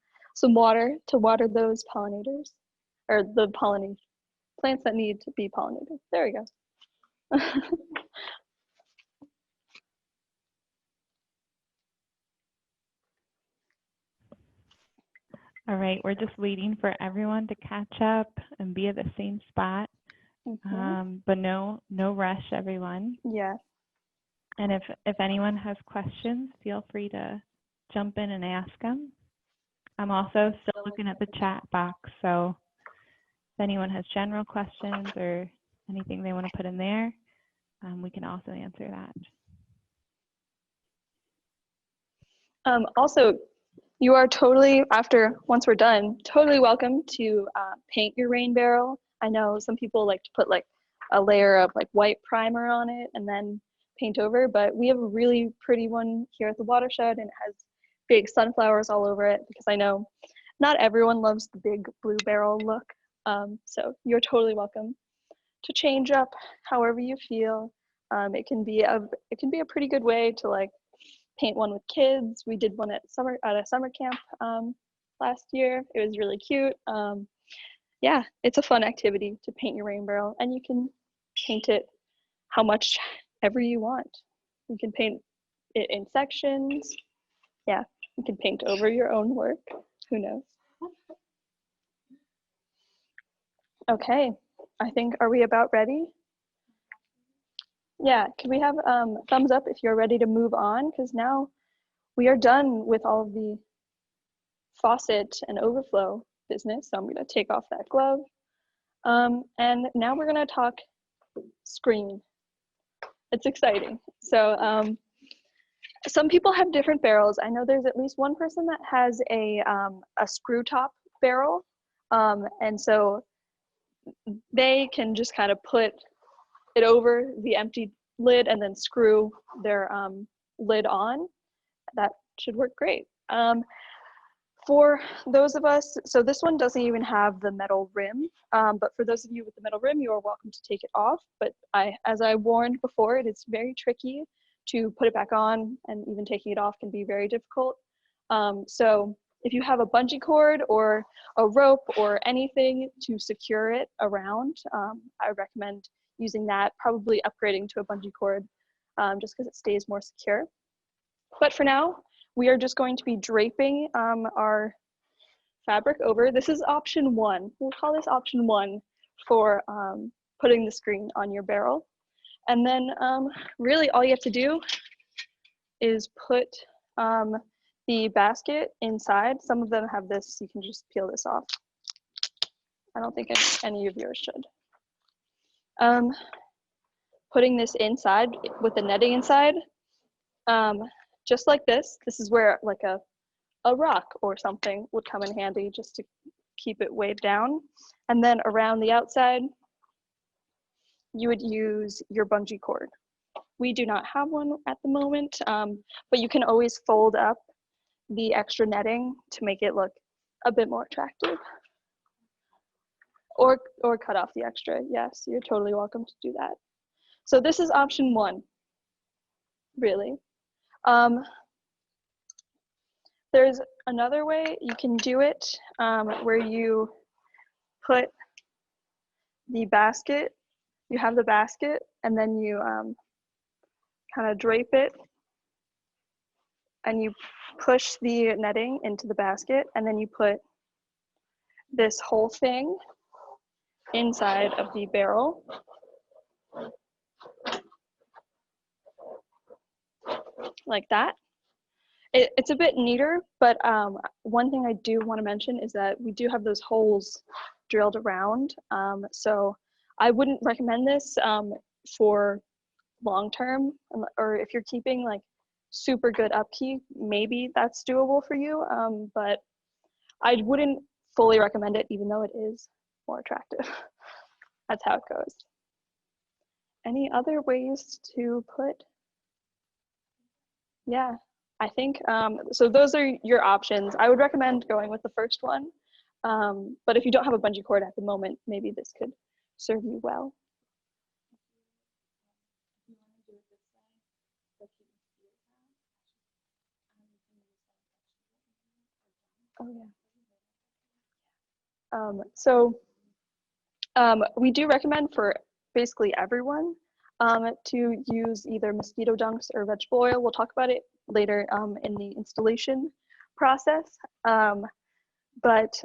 water to water those pollinators, or the pollinate plants that need to be pollinated. There we go. All right, we're just waiting for everyone to catch up and be at the same spot. But no rush, everyone. Yeah. And if anyone has questions, feel free to jump in and ask them. I'm also still looking at the chat box, so if anyone has general questions or anything they want to put in there, we can also answer that. Also, you are totally, once we're done, totally welcome to paint your rain barrel. I know some people like to put like a layer of like white primer on it and then paint over, but we have a really pretty one here at the watershed, and it has big sunflowers all over it, because I know not everyone loves the big blue barrel look. So you're totally welcome to change up however you feel. It can be a pretty good way to like paint one with kids. We did one at a summer camp last year. It was really cute. Yeah, it's a fun activity to paint your rain barrel, and you can paint it how much ever you want. You can paint it in sections. Yeah, you can paint over your own work. Who knows? Okay, I think, are we about ready? Yeah, can we have thumbs up if you're ready to move on? Because now we are done with all of the faucet and overflow business. So I'm going to take off that glove. And now we're going to talk screen. It's exciting. So some people have different barrels. I know there's at least one person that has a screw top barrel. And so they can just kind of put it over the empty lid and then screw their lid on. That should work great. For those of us, so this one doesn't even have the metal rim, but for those of you with the metal rim, you are welcome to take it off. But as I warned before, it is very tricky to put it back on, and even taking it off can be very difficult. So if you have a bungee cord or a rope or anything to secure it around, I would recommend using that, probably upgrading to a bungee cord just because it stays more secure. But for now, we are just going to be draping our fabric over. This is option 1. We'll call this option 1 for putting the screen on your barrel. And then really all you have to do is put the basket inside. Some of them have this, you can just peel this off. I don't think any of yours should. Putting this inside with the netting inside, just like this. This is where like a rock or something would come in handy just to keep it weighed down. And then around the outside, you would use your bungee cord. We do not have one at the moment, but you can always fold up the extra netting to make it look a bit more attractive. Or cut off the extra. Yes, you're totally welcome to do that. So this is option 1, really. There's another way you can do it where you put the basket, you have the basket, and then you kind of drape it, and you push the netting into the basket, and then you put this whole thing inside of the barrel. Like that. It's a bit neater, but one thing I do want to mention is that we do have those holes drilled around. So I wouldn't recommend this for long term, or if you're keeping like super good upkeep, maybe that's doable for you. But I wouldn't fully recommend it, even though it is more attractive. That's how it goes. Any other ways to put? Yeah, I think, so those are your options. I would recommend going with the first one, but if you don't have a bungee cord at the moment, maybe this could serve you well. Oh yeah. We do recommend for basically everyone to use either mosquito dunks or vegetable oil. We'll talk about it later in the installation process. But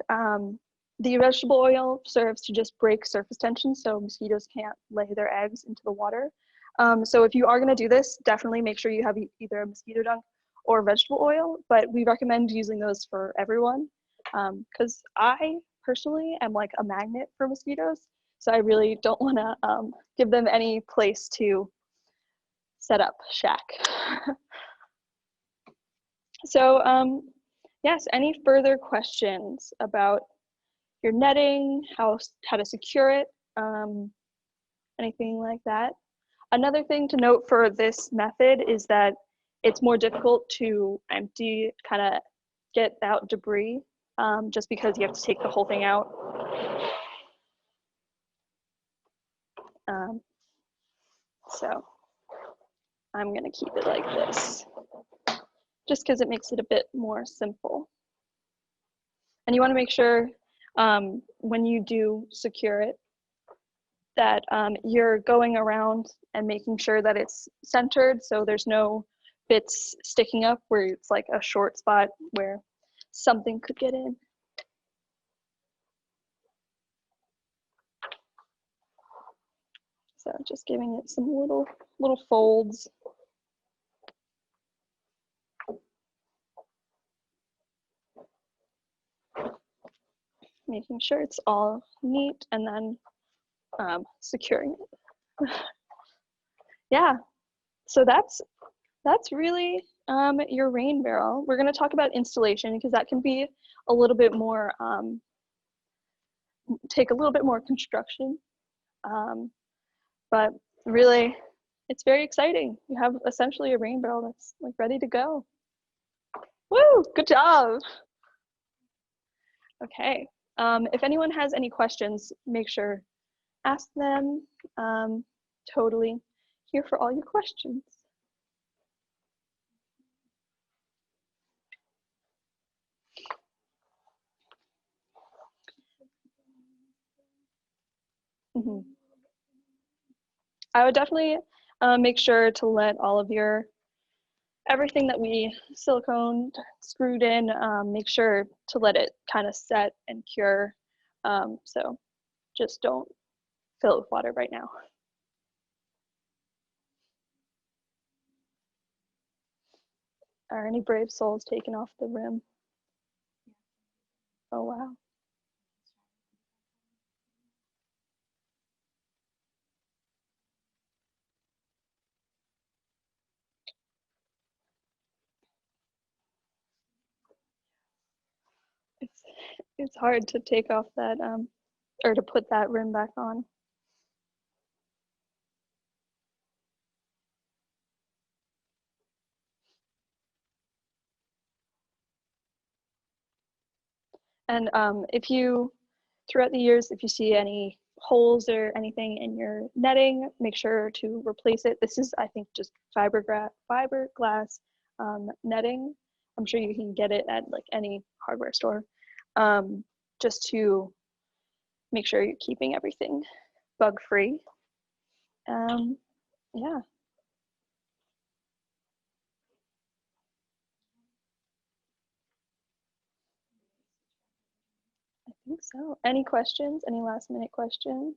the vegetable oil serves to just break surface tension so mosquitoes can't lay their eggs into the water. So if you are going to do this, definitely make sure you have either a mosquito dunk or vegetable oil, but we recommend using those for everyone because I personally am like a magnet for mosquitoes. So I really don't want to give them any place to set up shack. So yes, any further questions about your netting, how to secure it, anything like that? Another thing to note for this method is that it's more difficult to empty, kind of get out debris, just because you have to take the whole thing out. So I'm gonna keep it like this, just because it makes it a bit more simple. And you wanna make sure when you do secure it, that you're going around and making sure that it's centered so there's no bits sticking up where it's like a short spot where something could get in. So just giving it some little folds. Making sure it's all neat and then securing it. Yeah, so that's really your rain barrel. We're going to talk about installation because that can be a little bit more, take a little bit more construction. But really, it's very exciting. You have essentially a rain barrel that's like ready to go. Woo, good job. Okay, if anyone has any questions, make sure ask them. Totally here for all your questions. Mm-hmm. I would definitely make sure to let all of your everything that we silicone screwed in, make sure to let it kind of set and cure. So just don't fill it with water right now. Are any brave souls taking off the rim? Oh, wow. It's hard to take off that, or to put that rim back on. And if you, throughout the years, if you see any holes or anything in your netting, make sure to replace it. This is, I think, just fiberglass netting. I'm sure you can get it at like any hardware store, just to make sure you're keeping everything bug-free. Yeah. I think so. Any questions? Any last minute questions?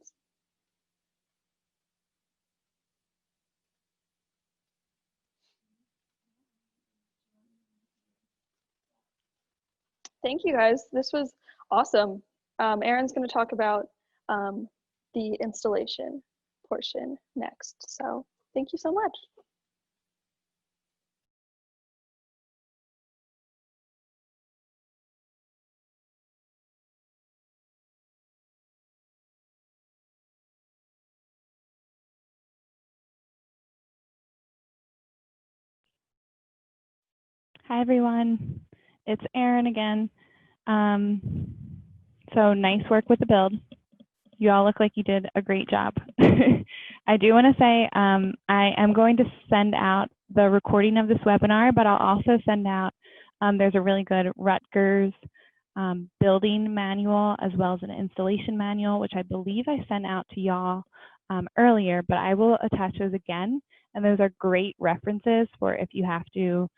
Thank you guys. This was awesome. Erin's going to talk about the installation portion next. So thank you so much. Hi, everyone. It's Erin again. So nice work with the build. You all look like you did a great job. I do want to say I am going to send out the recording of this webinar, but I'll also send out, there's a really good Rutgers building manual as well as an installation manual, which I believe I sent out to y'all earlier, but I will attach those again. And those are great references for if you have to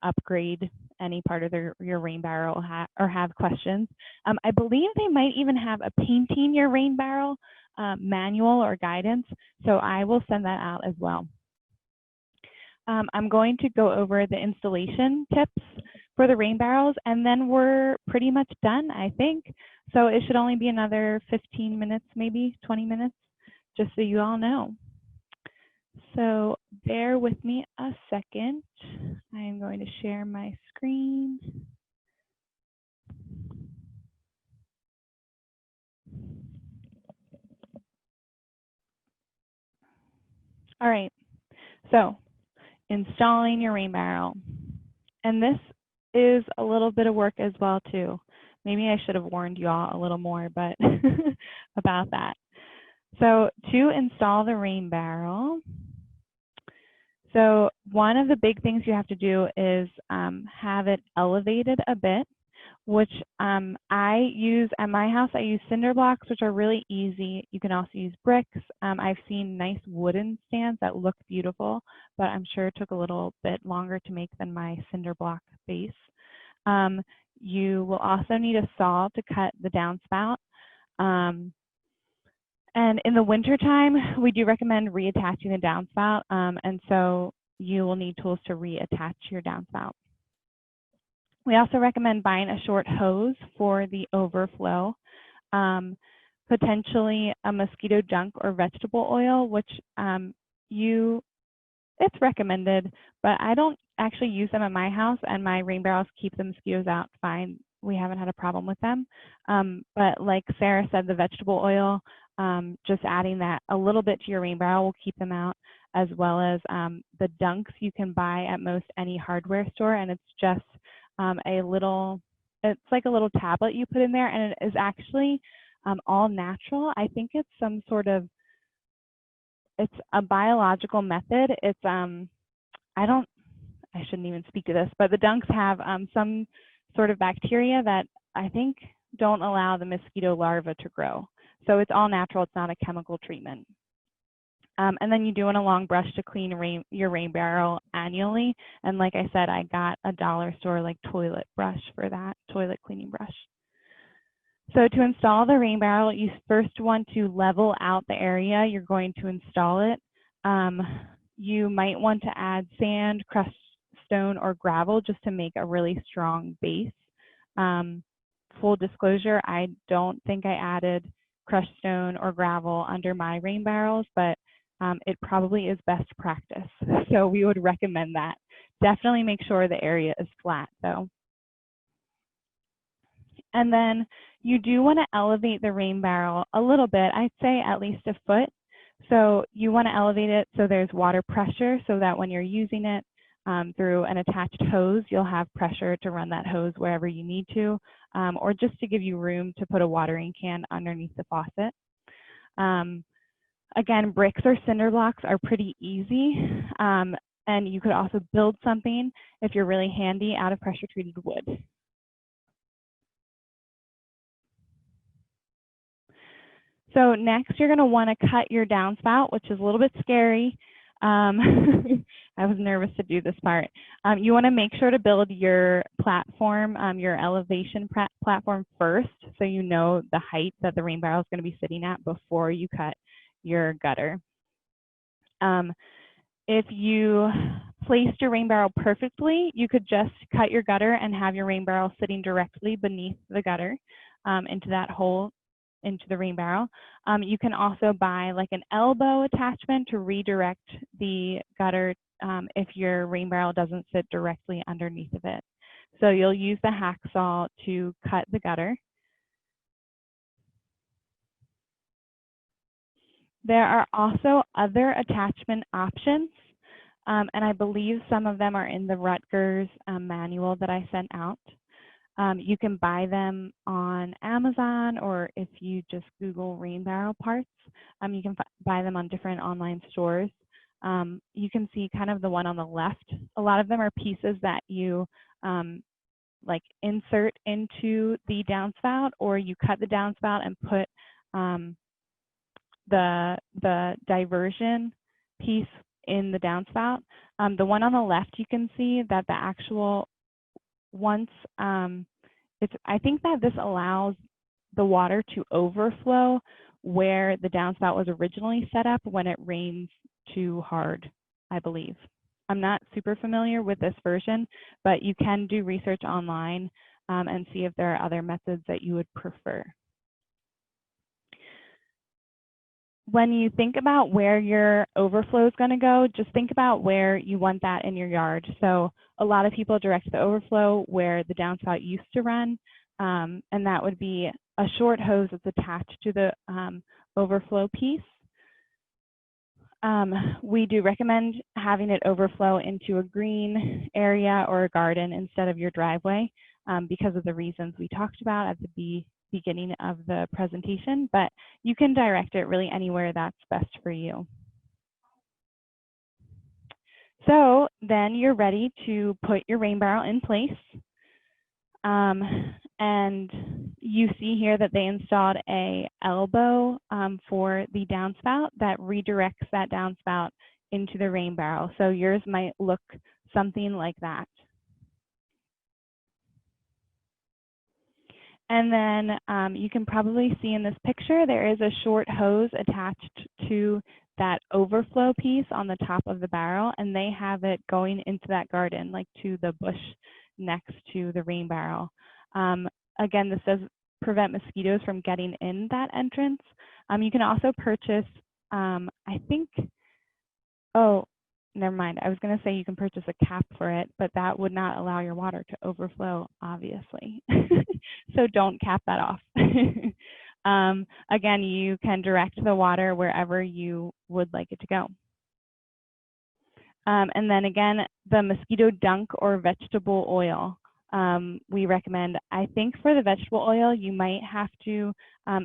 upgrade any part of your Rainbarrel or have questions. I believe they might even have a painting your Rainbarrel manual or guidance, so I will send that out as well. I'm going to go over the installation tips for the Rainbarrels, and then we're pretty much done, I think. So it should only be another 15 minutes, maybe 20 minutes, just so you all know. So bear with me a second. I am going to share my screen. All right, so installing your Rainbarrel. And this is a little bit of work as well too. Maybe I should have warned you all a little more, but about that. So to install the Rainbarrel, so one of the big things you have to do is have it elevated a bit, which I use at my house. I use cinder blocks, which are really easy. You can also use bricks. I've seen nice wooden stands that look beautiful, but I'm sure it took a little bit longer to make than my cinder block base. You will also need a saw to cut the downspout. And in the winter time, we do recommend reattaching the downspout. And so you will need tools to reattach your downspout. We also recommend buying a short hose for the overflow, potentially a mosquito junk or vegetable oil, which it's recommended, but I don't actually use them at my house, and my Rainbarrels keep the mosquitoes out fine. We haven't had a problem with them. But like Sarah said, the vegetable oil, just adding that a little bit to your Rainbarrel will keep them out, as well as the dunks you can buy at most any hardware store, and it's just it's like a little tablet you put in there, and it is actually all natural. I think it's some sort of, it's a biological method. It's, I shouldn't even speak to this, but the dunks have some sort of bacteria that I think don't allow the mosquito larva to grow. So it's all natural, it's not a chemical treatment. And then you do want a long brush to clean your rain barrel annually. And like I said, I got a dollar store like toilet brush for that, toilet cleaning brush. So to install the rain barrel, you first want to level out the area you're going to install it. You might want to add sand, crushed stone, or gravel just to make a really strong base. Full disclosure, I don't think I added crushed stone or gravel under my rain barrels, but it probably is best practice. So we would recommend that. Definitely make sure the area is flat though. And then you do want to elevate the rain barrel a little bit, I'd say at least a foot. So you want to elevate it so there's water pressure so that when you're using it through an attached hose, you'll have pressure to run that hose wherever you need to, or just to give you room to put a watering can underneath the faucet. Again, bricks or cinder blocks are pretty easy. And you could also build something if you're really handy out of pressure treated wood. So next, you're going to want to cut your downspout, which is a little bit scary. I was nervous to do this part. You want to make sure to build your platform, your elevation platform first, so you know the height that the rain barrel is going to be sitting at before you cut your gutter. If you placed your rain barrel perfectly, you could just cut your gutter and have your rain barrel sitting directly beneath the gutter into that hole into the rain barrel. You can also buy like an elbow attachment to redirect the gutter if your rain barrel doesn't sit directly underneath of it. So you'll use the hacksaw to cut the gutter. There are also other attachment options, and I believe some of them are in the Rutgers manual that I sent out. You can buy them on Amazon, or if you just Google rain barrel parts, you can buy them on different online stores. You can see kind of the one on the left. A lot of them are pieces that you like insert into the downspout, or you cut the downspout and put the diversion piece in the downspout. The one on the left, you can see that the actual I think that this allows the water to overflow where the downspout was originally set up when it rains too hard, I believe. I'm not super familiar with this version, but you can do research online and see if there are other methods that you would prefer. When you think about where your overflow is going to go, just think about where you want that in your yard. So a lot of people direct the overflow where the downspout used to run, and that would be a short hose that's attached to the overflow piece. We do recommend having it overflow into a green area or a garden instead of your driveway because of the reasons we talked about at the beginning of the presentation, but you can direct it really anywhere that's best for you. So then you're ready to put your rain barrel in place. And you see here that they installed a elbow for the downspout that redirects that downspout into the rain barrel. So yours might look something like that. And then you can probably see in this picture, there is a short hose attached to that overflow piece on the top of the barrel, and they have it going into that garden, like to the bush next to the rain barrel. Again, this does prevent mosquitoes from getting in that entrance. You can also purchase, I think, oh, never mind. I was going to say you can purchase a cap for it, but that would not allow your water to overflow, obviously. So don't cap that off. Again, you can direct the water wherever you would like it to go. And then again, the mosquito dunk or vegetable oil. We recommend, I think for the vegetable oil, you might have to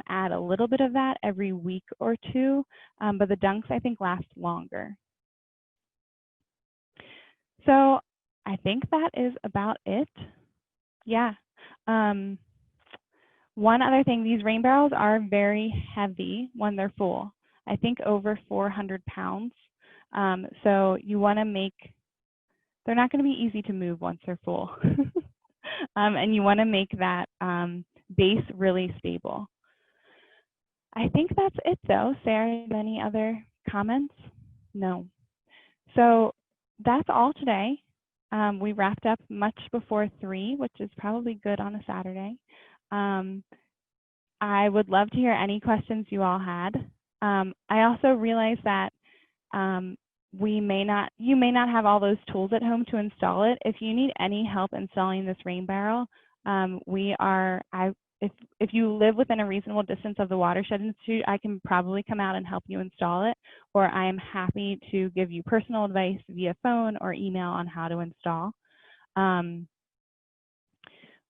add a little bit of that every week or two, but the dunks I think last longer. So I think that is about it. Yeah. One other thing, these rain barrels are very heavy when they're full. I think over 400 pounds. So you want to make, they're not going to be easy to move once they're full. And you want to make that base really stable. I think that's it though. Sarah, any other comments? No. So that's all today. We wrapped up much before 3, which is probably good on a Saturday. I would love to hear any questions you all had. I also realized that you may not have all those tools at home to install it. If you need any help installing this Rainbarrel, if you live within a reasonable distance of the Watershed Institute, I can probably come out and help you install it, or I am happy to give you personal advice via phone or email on how to install.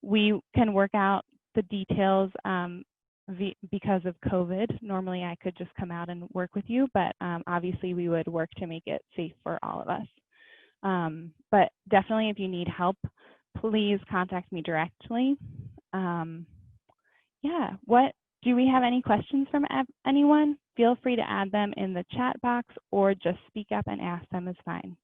We can work out the details because of COVID. Normally I could just come out and work with you, but obviously we would work to make it safe for all of us. But definitely if you need help, please contact me directly. Yeah, do we have any questions from anyone? Feel free to add them in the chat box or just speak up and ask them is fine.